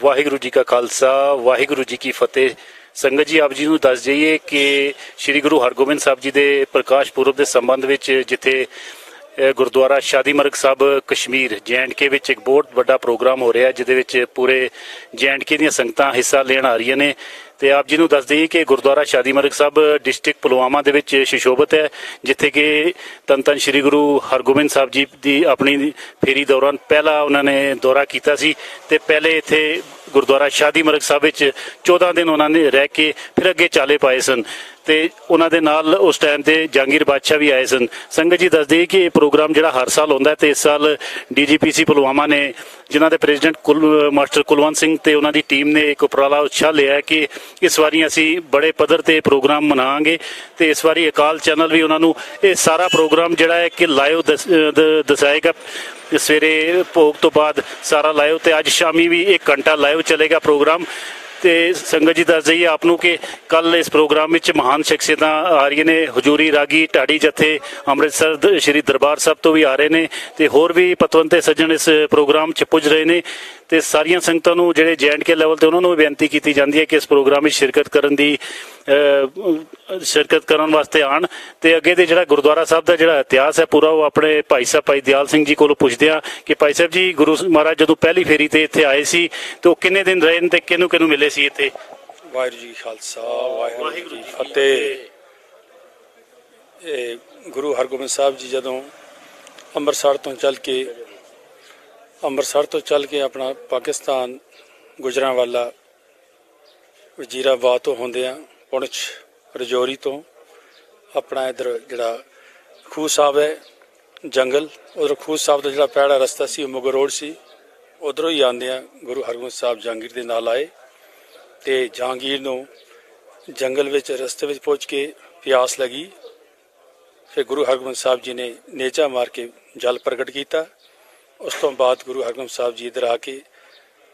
वाहिगुरु जी का खालसा वाहिगुरु जी की फतेह। संगत जी आप जी ਨੂੰ ਦੱਸ ਜਾਈਏ ਕਿ श्री गुरु हरगोबिंद साहब जी ਦੇ ਪ੍ਰਕਾਸ਼ ਪੁਰਬ ਦੇ ਸੰਬੰਧ ਵਿੱਚ ਜਿੱਥੇ ਗੁਰਦੁਆਰਾ ਸ਼ਾਦੀ ਮਰਗ ਸਾਹਿਬ ਕਸ਼ਮੀਰ JNK ਵਿੱਚ ਇੱਕ ਬਹੁਤ ਵੱਡਾ ਪ੍ਰੋਗਰਾਮ ਹੋ ਰਿਹਾ ਜਿਹਦੇ ਵਿੱਚ ਪੂਰੇ JNK ਦੀਆਂ ਸੰਗਤਾਂ ਹਿੱਸਾ ਲੈਣ ਆ ਰਹੀਆਂ ਨੇ। ਤੇ ਆਪ ਜੀ ਨੂੰ ਦੱਸ ਦਈਏ ਕਿ ਗੁਰਦੁਆਰਾ ਸ਼ਾਦੀ ਮਰਗ ਸਾਹਿਬ ਡਿਸਟ੍ਰਿਕਟ ਪੁਲਵਾਮਾ ਦੇ ਵਿੱਚ ਸੁਸ਼ੋਭਿਤ ਹੈ, ਜਿੱਥੇ ਕਿ ਧੰਨ ਧੰਨ ਸ਼੍ਰੀ ਗੁਰੂ ਹਰਗੋਬਿੰਦ ਸਾਹਿਬ ਜੀ ਦੀ ਆਪਣੀ ਫੇਰੀ ਦੌਰਾਨ ਪਹਿਲਾ ਉਹਨਾਂ ਨੇ ਦੌਰਾ ਕੀਤਾ ਸੀ ਤੇ ਪਹਿਲੇ ਇੱਥੇ ਗੁਰਦੁਆਰਾ ਸ਼ਾਦੀ ਮਰਗ ਸਾਹਿਬ ਵਿੱਚ 14 ਦਿਨ ਉਹਨਾਂ ਨੇ ਰਹਿ ਕੇ ਫਿਰ ਅੱਗੇ ਚਾਲੇ ਪਾਏ ਸਨ ਤੇ ਉਹਨਾਂ ਦੇ ਨਾਲ ਉਸ ਟਾਈਮ ਤੇ ਜਹਾਂਗੀਰ ਬਾਦਸ਼ਾਹ ਵੀ ਆਏ ਸਨ। ਸੰਗਤ ਜੀ ਦੱਸਦੇ ਕਿ ਇਹ ਪ੍ਰੋਗਰਾਮ ਜਿਹੜਾ ਹਰ ਸਾਲ ਹੁੰਦਾ ਤੇ ਇਸ ਸਾਲ DGPC ਪੁਲਵਾਮਾ ਨੇ ਜਿਨ੍ਹਾਂ ਦੇ ਪ੍ਰੈਜ਼ੀਡੈਂਟ ਮਾਸਟਰ ਕੁਲਵੰਤ ਸਿੰਘ ਤੇ ਉਹਨਾਂ ਦੀ ਟੀਮ ਨੇ ਇੱਕ ਉਪਰਾਲਾ ਉਤਸ਼ਾਹ ਲਿਆ ਕਿ ਇਸ ਵਾਰੀ ਅਸੀਂ ਬੜੇ ਪੱਧਰ ਤੇ ਪ੍ਰੋਗਰਾਮ ਮਨਾਵਾਂਗੇ ਤੇ ਇਸ ਵਾਰੀ ਅਕਾਲ ਚੈਨਲ ਵੀ ਉਹਨਾਂ ਨੂੰ ਇਹ ਸਾਰਾ ਪ੍ਰੋਗਰਾਮ ਜਿਹੜਾ ਹੈ ਕਿ ਲਾਈਵ ਦਸਾਏਗਾ। ਸਵੇਰੇ ਭੋਗ ਤੋਂ ਬਾਅਦ ਸਾਰਾ ਲਾਈਵ ਤੇ ਅੱਜ ਸ਼ਾਮੀ ਵੀ 1 ਘੰਟਾ ਲਾਈਵ ਚੱਲੇਗਾ ਪ੍ਰੋਗਰਾਮ। ਤੇ ਸੰਗਤ ਜੀ ਦੱਸ ਦਈਏ ਆਪ ਨੂੰ ਕਿ ਕੱਲ ਇਸ ਪ੍ਰੋਗਰਾਮ ਵਿੱਚ ਮਹਾਨ ਸ਼ਖਸੀਅਤਾਂ ਆ ਰਹੀਆਂ ਨੇ। ਹਜ਼ੂਰੀ ਰਾਗੀ ਢਾਡੀ ਜਥੇ ਅੰਮ੍ਰਿਤਸਰ ਸ਼੍ਰੀ ਦਰਬਾਰ ਸਾਹਿਬ ਤੋਂ ਵੀ ਆ ਰਹੇ ਨੇ ਤੇ ਹੋਰ ਵੀ ਪਤਵੰਤੇ ਸੱਜਣ ਇਸ ਪ੍ਰੋਗਰਾਮ 'ਚ ਪੁੱਜ ਰਹੇ ਨੇ ਤੇ ਸਾਰੀਆਂ ਸੰਗਤਾਂ ਨੂੰ ਜਿਹੜੇ JNK ਲੈਵਲ ਤੇ ਉਹਨਾਂ ਨੂੰ ਵੀ ਬੇਨਤੀ ਕੀਤੀ ਜਾਂਦੀ ਹੈ ਕਿ ਇਸ ਪ੍ਰੋਗਰਾਮ ਵਿੱਚ ਸ਼ਿਰਕਤ ਕਰਨ ਵਾਸਤੇ ਆਣ ਤੇ ਅੱਗੇ ਦੇ ਜਿਹੜਾ ਗੁਰਦੁਆਰਾ ਸਾਹਿਬ ਦਾ ਜਿਹੜਾ ਇਤਿਹਾਸ ਹੈ ਪੂਰਾ ਉਹ ਆਪਣੇ ਭਾਈ ਸਾਹਿਬ ਭਾਈ ਦਿਆਲ ਸਿੰਘ ਜੀ ਕੋਲੋਂ ਪੁੱਛਦੇ ਆ ਕਿ ਭਾਈ ਸਾਹਿਬ ਜੀ ਗੁਰੂ ਮਹਾਰਾਜ ਜਦੋਂ ਪਹਿਲੀ ਫੇਰੀ ਤੇ ਇੱਥੇ ਆਏ ਸੀ ਤੇ ਉਹ ਕਿੰਨੇ ਦਿਨ ਰਹੇ ਨੇ ਤੇ ਕਿਹਨੂੰ ਮਿਲੇ ਸੀ ਇੱਥੇ। ਵਾਹਿਗੁਰੂ ਜੀ ਖਾਲਸਾ ਵਾਹਿਗੁਰੂ ਜੀ ਫਤਿਹ। ਇਹ ਗੁਰੂ ਹਰਗੋਬਿੰਦ ਸਾਹਿਬ ਜੀ ਜਦੋਂ ਅੰਮ੍ਰਿਤਸਰ ਤੋਂ ਚੱਲ ਕੇ ਆਪਣਾ ਪਾਕਿਸਤਾਨ ਗੁਜਰਾਂਵਾਲਾ ਵਜ਼ੀਰਾਬਾਦ ਤੋਂ ਹੁੰਦੇ ਆ ਪੁੰਛ ਰਜੌਰੀ ਤੋਂ ਆਪਣਾ ਇੱਧਰ ਜਿਹੜਾ ਖੂਹ ਸਾਹਿਬ ਹੈ ਜੰਗਲ ਉਧਰ ਖੂਹ ਸਾਹਿਬ ਦਾ ਜਿਹੜਾ ਪਹਿਲਾ ਰਸਤਾ ਸੀ ਉਹ ਮੁਗਲ ਰੋਡ ਸੀ ਉਧਰੋਂ ਹੀ ਆਉਂਦੇ ਆ ਗੁਰੂ ਹਰਗੋਬਿੰਦ ਸਾਹਿਬ ਜਹਾਂਗੀਰ ਦੇ ਨਾਲ ਆਏ ਤੇ ਜਹਾਂਗੀਰ ਨੂੰ ਜੰਗਲ ਵਿੱਚ ਰਸਤੇ ਵਿੱਚ ਪਹੁੰਚ ਕੇ ਪਿਆਸ ਲੱਗੀ। ਫਿਰ ਗੁਰੂ ਹਰਗੋਬਿੰਦ ਸਾਹਿਬ ਜੀ ਨੇ ਨੇਚਾ ਮਾਰ ਕੇ ਜਲ ਪ੍ਰਗਟ ਕੀਤਾ। ਉਸ ਤੋਂ ਬਾਅਦ ਗੁਰੂ ਹਰਗੋਬਿੰਦ ਸਾਹਿਬ ਜੀ ਇੱਧਰ ਆ ਕੇ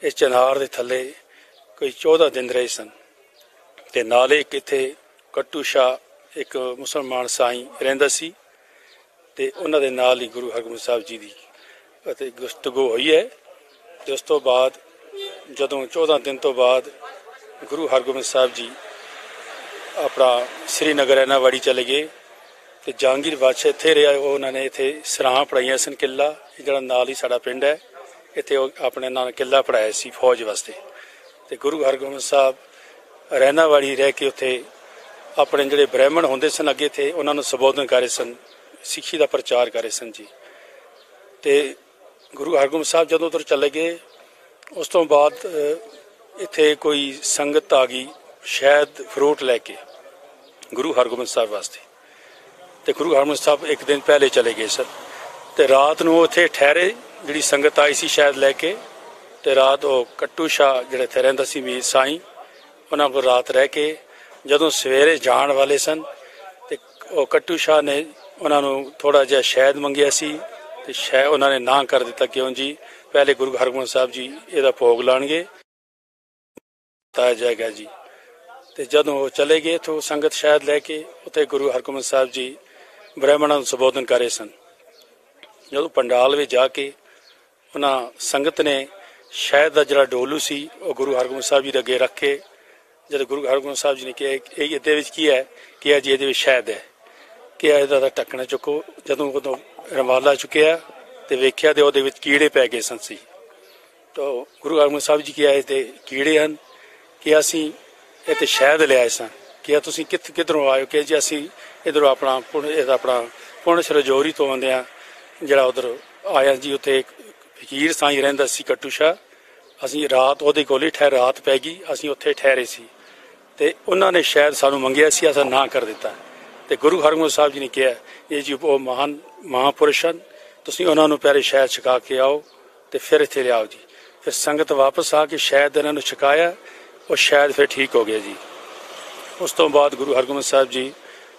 ਇਸ ਚਨਾਰ ਦੇ ਥੱਲੇ ਕੋਈ 14 ਦਿਨ ਰਹੇ ਸਨ ਤੇ ਨਾਲ ਇੱਕ ਇੱਥੇ ਕੱਟੂ ਸ਼ਾਹ ਇੱਕ ਮੁਸਲਮਾਨ ਸਾਈਂ ਰਹਿੰਦਾ ਸੀ ਤੇ ਉਹਨਾਂ ਦੇ ਨਾਲ ਹੀ ਗੁਰੂ ਹਰਗੋਬਿੰਦ ਸਾਹਿਬ ਜੀ ਦੀ ਅਤੇ ਗੁਫ਼ਤਗੂ ਹੋਈ ਹੈ। ਤੇ ਉਸ ਤੋਂ ਬਾਅਦ ਜਦੋਂ 14 ਦਿਨ ਤੋਂ ਬਾਅਦ ਗੁਰੂ ਹਰਗੋਬਿੰਦ ਸਾਹਿਬ ਜੀ ਆਪਣਾ ਸ੍ਰੀਨਗਰ ਐਨਾਵਾੜੀ ਚਲੇ ਗਏ ਤੇ ਜਹਾਂਗੀਰ ਬਾਦਸ਼ਾਹ ਇੱਥੇ ਰਿਹਾ। ਉਹਨਾਂ ਨੇ ਇੱਥੇ ਸਰਾਂ ਪੜਾਈਆਂ ਸਨ ਕਿਲਾ ਜਿਹੜਾ ਨਾਲ ਹੀ ਸਾਡਾ ਪਿੰਡ ਹੈ ਇੱਥੇ ਉਹ ਆਪਣੇ ਨਾਲ ਕਿਲਾ ਪੜਾਇਆ ਸੀ ਫੌਜ ਵਾਸਤੇ। ਤੇ ਗੁਰੂ ਹਰਗੋਬਿੰਦ ਸਾਹਿਬ ਰੈਨਾਵਾੜੀ ਰਹਿ ਕੇ ਉੱਥੇ ਆਪਣੇ ਜਿਹੜੇ ਬ੍ਰਾਹਮਣ ਹੁੰਦੇ ਸਨ ਅੱਗੇ ਥੇ ਉਹਨਾਂ ਨੂੰ ਸੰਬੋਧਨ ਕਰ ਰਹੇ ਸਨ, ਸਿੱਖੀ ਦਾ ਪ੍ਰਚਾਰ ਕਰ ਰਹੇ ਸਨ ਜੀ। ਤੇ ਗੁਰੂ ਹਰਗੋਬਿੰਦ ਸਾਹਿਬ ਜਦੋਂ ਉੱਧਰ ਚਲੇ ਗਏ ਉਸ ਤੋਂ ਬਾਅਦ ਇੱਥੇ ਕੋਈ ਸੰਗਤ ਆ ਗਈ ਸ਼ਹਿਦ ਫਰੂਟ ਲੈ ਕੇ ਗੁਰੂ ਹਰਗੋਬਿੰਦ ਸਾਹਿਬ ਵਾਸਤੇ ਤੇ ਗੁਰੂ ਹਰਗੋਬਿੰਦ ਸਾਹਿਬ ਇੱਕ ਦਿਨ ਪਹਿਲੇ ਚਲੇ ਗਏ ਸਨ ਤੇ ਰਾਤ ਨੂੰ ਉੱਥੇ ਠਹਿਰੇ। ਜਿਹੜੀ ਸੰਗਤ ਆਈ ਸੀ ਸ਼ਹਿਦ ਲੈ ਕੇ ਤੇ ਰਾਤ ਉਹ ਕੱਟੂ ਸ਼ਾਹ ਜਿਹੜੇ ਇੱਥੇ ਰਹਿੰਦਾ ਸੀ ਮੀਰ ਸਾਈਂ ਉਹਨਾਂ ਕੋਲ ਰਾਤ ਰਹਿ ਕੇ ਜਦੋਂ ਸਵੇਰੇ ਜਾਣ ਵਾਲੇ ਸਨ ਤੇ ਉਹ ਕੱਟੂ ਸ਼ਾਹ ਨੇ ਉਹਨਾਂ ਨੂੰ ਥੋੜਾ ਜਿਹਾ ਸ਼ਹਿਦ ਮੰਗਿਆ ਸੀ ਤੇ ਉਹਨਾਂ ਨੇ ਨਾ ਕਰ ਦਿੱਤਾ। ਕਿਉਂ ਜੀ ਪਹਿਲੇ ਗੁਰੂ ਹਰਗੋਬਿੰਦ ਸਾਹਿਬ ਜੀ ਇਹਦਾ ਭੋਗ ਲਾਣਗੇ ਤਾਂ ਜਾਏਗਾ ਜੀ। ਤੇ ਜਦੋਂ ਉਹ ਚਲੇ ਗਏ ਇੱਥੋਂ ਸੰਗਤ ਸ਼ਹਿਦ ਲੈ ਕੇ ਉੱਥੇ ਗੁਰੂ ਹਰਗੋਬਿੰਦ ਸਾਹਿਬ ਜੀ ਬ੍ਰਾਹਮਣਾਂ ਨੂੰ ਸੰਬੋਧਨ ਕਰ ਰਹੇ ਸਨ। ਜਦੋਂ ਪੰਡਾਲ ਵਿੱਚ ਜਾ ਕੇ ਉਹਨਾਂ ਸੰਗਤ ਨੇ ਸ਼ਹਿਦ ਦਾ ਜਿਹੜਾ ਡੋਲੂ ਸੀ ਉਹ ਗੁਰੂ ਹਰਗੋਬਿੰਦ ਸਾਹਿਬ ਜੀ ਦੇ ਅੱਗੇ ਰੱਖੇ। ਜਦੋਂ ਗੁਰੂ ਹਰਗੋਬਿੰਦ ਸਾਹਿਬ ਜੀ ਨੇ ਕਿਹਾ ਇਹ ਇਹਦੇ ਵਿੱਚ ਕੀ ਹੈ, ਕਿਹਾ ਜੀ ਇਹਦੇ ਵਿੱਚ ਸ਼ਹਿਦ ਹੈ, ਕਿਹਾ ਇਹਦਾ ਤਾਂ ਢੱਕਣਾ ਚੁੱਕੋ। ਜਦੋਂ ਉਦੋਂ ਰਮਾਲਾ ਚੁੱਕਿਆ ਤੇ ਵੇਖਿਆ ਤੇ ਉਹਦੇ ਵਿੱਚ ਕੀੜੇ ਪੈ ਗਏ ਸਨ ਸੀ। ਤਾਂ ਗੁਰੂ ਹਰਗੋਬਿੰਦ ਸਾਹਿਬ ਜੀ ਕਿਹਾ ਇਹ ਤੇ ਕੀੜੇ ਹਨ, ਕਿ ਅਸੀਂ ਇਹ ਤੇ ਸ਼ਹਿਦ ਲਿਆਏ ਸਾਂ। ਕਿਹਾ ਤੁਸੀਂ ਕਿੱਧਰੋਂ ਆਏ ਹੋ? ਕਿ ਜੀ ਅਸੀਂ ਇੱਧਰੋਂ ਆਪਣਾ ਪੁੰਛ ਰਜੌਰੀ ਤੋਂ ਆਉਂਦੇ ਹਾਂ ਜਿਹੜਾ ਉੱਧਰ ਆਇਆ ਜੀ। ਉੱਥੇ ਇੱਕ ਫਕੀਰ ਸਾਈਂ ਰਹਿੰਦਾ ਸੀ ਕੱਟੂ ਸ਼ਾਹ, ਅਸੀਂ ਰਾਤ ਉਹਦੇ ਕੋਲ ਹੀ ਰਾਤ ਪੈ ਗਈ, ਅਸੀਂ ਉੱਥੇ ਠਹਿਰੇ ਸੀ ਤੇ ਉਹਨਾਂ ਨੇ ਸ਼ਾਇਦ ਸਾਨੂੰ ਮੰਗਿਆ ਸੀ, ਅਸਾਂ ਨਾ ਕਰ ਦਿੱਤਾ। ਤੇ ਗੁਰੂ ਹਰਗੋਬਿੰਦ ਸਾਹਿਬ ਜੀ ਨੇ ਕਿਹਾ ਇਹ ਜੀ ਉਹ ਮਹਾਨ ਮਹਾਂਪੁਰਸ਼ ਹਨ, ਤੁਸੀਂ ਉਹਨਾਂ ਨੂੰ ਪਹਿਲੇ ਸ਼ਹਿਦ ਛਕਾ ਕੇ ਆਓ ਤੇ ਫਿਰ ਇੱਥੇ ਲਿਆਓ ਜੀ। ਫਿਰ ਸੰਗਤ ਵਾਪਸ ਆ ਕੇ ਸ਼ਾਇਦ ਇਹਨਾਂ ਨੂੰ ਛਕਾਇਆ ਉਹ ਸ਼ਾਇਦ ਫਿਰ ਠੀਕ ਹੋ ਗਿਆ ਜੀ। ਉਸ ਤੋਂ ਬਾਅਦ ਗੁਰੂ ਹਰਗੋਬਿੰਦ ਸਾਹਿਬ ਜੀ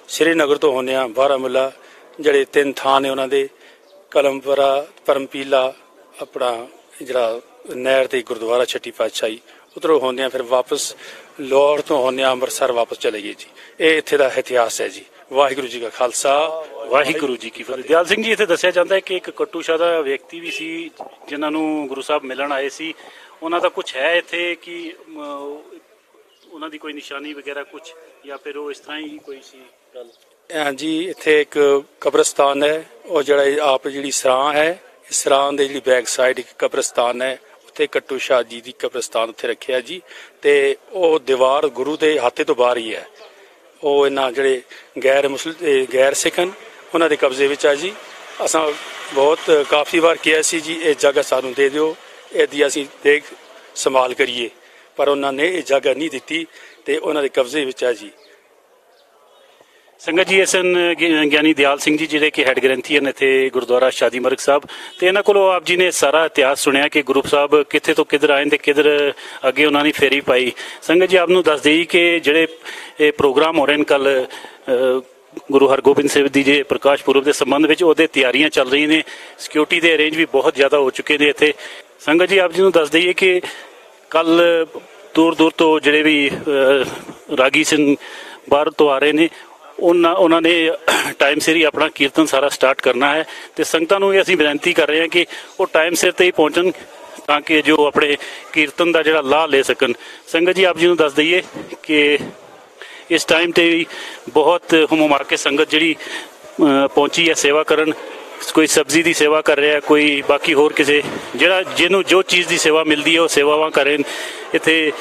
ਸ਼੍ਰੀਨਗਰ ਤੋਂ ਹੁੰਦੇ ਆ ਬਾਰਾਮੂਲਾ, ਜਿਹੜੇ 3 ਥਾਂ ਨੇ ਉਹਨਾਂ ਦੇ, ਕਲਮਪੁਰਾ, ਪਰਮਪੀਲਾ, ਆਪਣਾ ਜਿਹੜਾ ਨਹਿਰ ਤੇ ਗੁਰਦੁਆਰਾ ਛੱਟੀ ਪਾਤਸ਼ਾਹੀ, ਉੱਧਰੋਂ ਹੁੰਦੇ ਆ ਫਿਰ ਵਾਪਸ ਲਾਹੌਰ ਤੋਂ ਹੁੰਦੇ ਆ ਅੰਮ੍ਰਿਤਸਰ ਵਾਪਸ ਚਲੇ ਗਏ ਜੀ। ਇਹ ਇੱਥੇ ਦਾ ਇਤਿਹਾਸ ਹੈ ਜੀ। ਵਾਹਿਗੁਰੂ ਜੀ ਕਾ ਖਾਲਸਾ, ਵਾਹਿਗੁਰੂ ਜੀ ਕੀ ਫਤਿਹ। ਦਿਆਲ ਸਿੰਘ ਜੀ, ਇੱਥੇ ਦੱਸਿਆ ਜਾਂਦਾ ਹੈ ਕਿ ਇੱਕ ਕੱਟੂ ਸ਼ਾਹ ਦਾ ਵਿਅਕਤੀ ਵੀ ਸੀ ਜਿਨ੍ਹਾਂ ਨੂੰ ਗੁਰੂ ਸਾਹਿਬ ਮਿਲਣ ਆਏ ਸੀ। ਉਹਨਾਂ ਦਾ ਕੁਝ ਹੈ ਇੱਥੇ ਕਿ ਉਹਨਾਂ ਦੀ ਕੋਈ ਨਿਸ਼ਾਨੀ ਵਗੈਰਾ ਕੁਝ, ਜਾਂ ਫਿਰ ਉਹ ਇਸ ਤਰ੍ਹਾਂ ਹੀ ਕੋਈ ਸੀ ਗੱਲ? ਹਾਂਜੀ, ਇੱਥੇ ਇੱਕ ਕਬਰਸਤਾਨ ਹੈ, ਉਹ ਜਿਹੜਾ ਆਪ ਜਿਹੜੀ ਸਰਾਂ ਹੈ, ਇਸ ਸਰਾਂ ਦੇ ਜਿਹੜੀ ਬੈਕ ਸਾਈਡ ਇੱਕ ਕਬਰਸਤਾਨ ਹੈ, ਉੱਥੇ ਕੱਟੂ ਸ਼ਾਹ ਜੀ ਦੀ ਕਬਰਸਤਾਨ ਉੱਥੇ ਰੱਖਿਆ ਜੀ। ਤੇ ਉਹ ਦੀਵਾਰ ਗੁਰੂ ਦੇ ਹੱਥੇ ਤੋਂ ਬਾਹਰ ਹੀ ਹੈ। ਉਹ ਇਹਨਾਂ ਜਿਹੜੇ ਗੈਰ ਸਿੱਖਨ ਉਹਨਾਂ ਦੇ ਕਬਜ਼ੇ ਵਿੱਚ ਆ ਜੀ। ਅਸਾਂ ਬਹੁਤ ਕਾਫੀ ਵਾਰ ਕਿਹਾ ਸੀ ਜੀ ਇਹ ਜਗ੍ਹਾ ਸਾਨੂੰ ਦੇ ਦਿਓ, ਇਹਦੀ ਅਸੀਂ ਦੇਖ ਸੰਭਾਲ ਕਰੀਏ, ਪਰ ਉਹਨਾਂ ਨੇ ਇਹ ਜਗ੍ਹਾ ਨਹੀਂ ਦਿੱਤੀ ਤੇ ਉਹਨਾਂ ਦੇ ਕਬਜ਼ੇ ਵਿੱਚ ਆ ਜੀ। ਸੰਗਤ ਜੀ, ਇਸ ਗਿਆਨੀ ਦਿਆਲ ਸਿੰਘ ਜੀ ਜਿਹੜੇ ਕਿ ਹੈੱਡ ਗ੍ਰੰਥੀ ਹਨ ਇੱਥੇ ਗੁਰਦੁਆਰਾ ਸ਼ਾਦੀ ਮਰਗ ਸਾਹਿਬ, ਤੇ ਇਹਨਾਂ ਕੋਲੋਂ ਆਪ ਜੀ ਨੇ ਸਾਰਾ ਇਤਿਹਾਸ ਸੁਣਿਆ ਕਿ ਗੁਰੂ ਸਾਹਿਬ ਕਿੱਥੇ ਤੋਂ ਕਿੱਧਰ ਆਏ ਤੇ ਕਿੱਧਰ ਅੱਗੇ ਉਹਨਾਂ ਨੇ ਫੇਰੀ ਪਾਈ। ਸੰਗਤ ਜੀ, ਆਪ ਨੂੰ ਦੱਸ ਦੇਈ ਕਿ ਜਿਹੜੇ ਇਹ ਪ੍ਰੋਗਰਾਮ ਹੋ ਰਹੇ ਨੇ ਕੱਲ ਗੁਰੂ ਹਰਗੋਬਿੰਦ ਸਾਹਿਬ ਦੀ ਜੇ ਪ੍ਰਕਾਸ਼ ਪੁਰਬ ਦੇ ਸੰਬੰਧ ਵਿੱਚ, ਉਹਦੇ ਤਿਆਰੀਆਂ ਚੱਲ ਰਹੀਆਂ ਨੇ। ਸਿਕਿਉਰਿਟੀ ਦੇ ਅਰੇਂਜ ਵੀ ਬਹੁਤ ਜ਼ਿਆਦਾ ਹੋ ਚੁੱਕੇ ਨੇ ਇੱਥੇ। ਸੰਗਤ ਜੀ, ਆਪ ਜੀ ਨੂੰ ਦੱਸ ਦਈਏ ਕਿ ਕੱਲ ਦੂਰ ਦੂਰ ਤੋਂ ਜਿਹੜੇ ਵੀ ਰਾਗੀ ਸਿੰਘ ਬਾਹਰ ਤੋਂ ਆ ਰਹੇ ਨੇ, ਉਹਨਾਂ ਨੇ ਟਾਈਮ ਸਿਰ ਹੀ ਆਪਣਾ ਕੀਰਤਨ ਸਾਰਾ ਸਟਾਰਟ ਕਰਨਾ ਹੈ। ਤੇ ਸੰਗਤਾਂ ਨੂੰ ਇਹ ਅਸੀਂ ਬੇਨਤੀ ਕਰ ਰਹੇ ਹਾਂ ਕਿ ਉਹ ਟਾਈਮ ਸਿਰ ਤੇ ਹੀ ਪਹੁੰਚਣ ਤਾਂ ਕਿ ਜੋ ਆਪਣੇ ਕੀਰਤਨ ਦਾ ਜਿਹੜਾ ਲਾਭ ਲੈ ਸਕਣ। ਸੰਗਤ ਜੀ, ਆਪ ਜੀ ਨੂੰ ਦੱਸ ਦਈਏ ਕਿ ਇਸ ਟਾਈਮ ਤੇ ਵੀ ਬਹੁਤ ਹੁਮਾ ਕੇ ਸੰਗਤ ਜਿਹੜੀ ਪਹੁੰਚੀ ਹੈ ਸੇਵਾ ਕਰਨ। ਕੋਈ ਸਬਜ਼ੀ ਦੀ ਸੇਵਾ ਕਰ ਰਿਹਾ, ਕੋਈ ਬਾਕੀ ਹੋਰ ਕਿਸੇ ਜਿਹਨੂੰ ਜੋ ਚੀਜ਼ ਦੀ ਸੇਵਾ ਮਿਲਦੀ ਹੈ ਉਹ ਸੇਵਾਵਾਂ ਕਰਨ। ਇੱਥੇ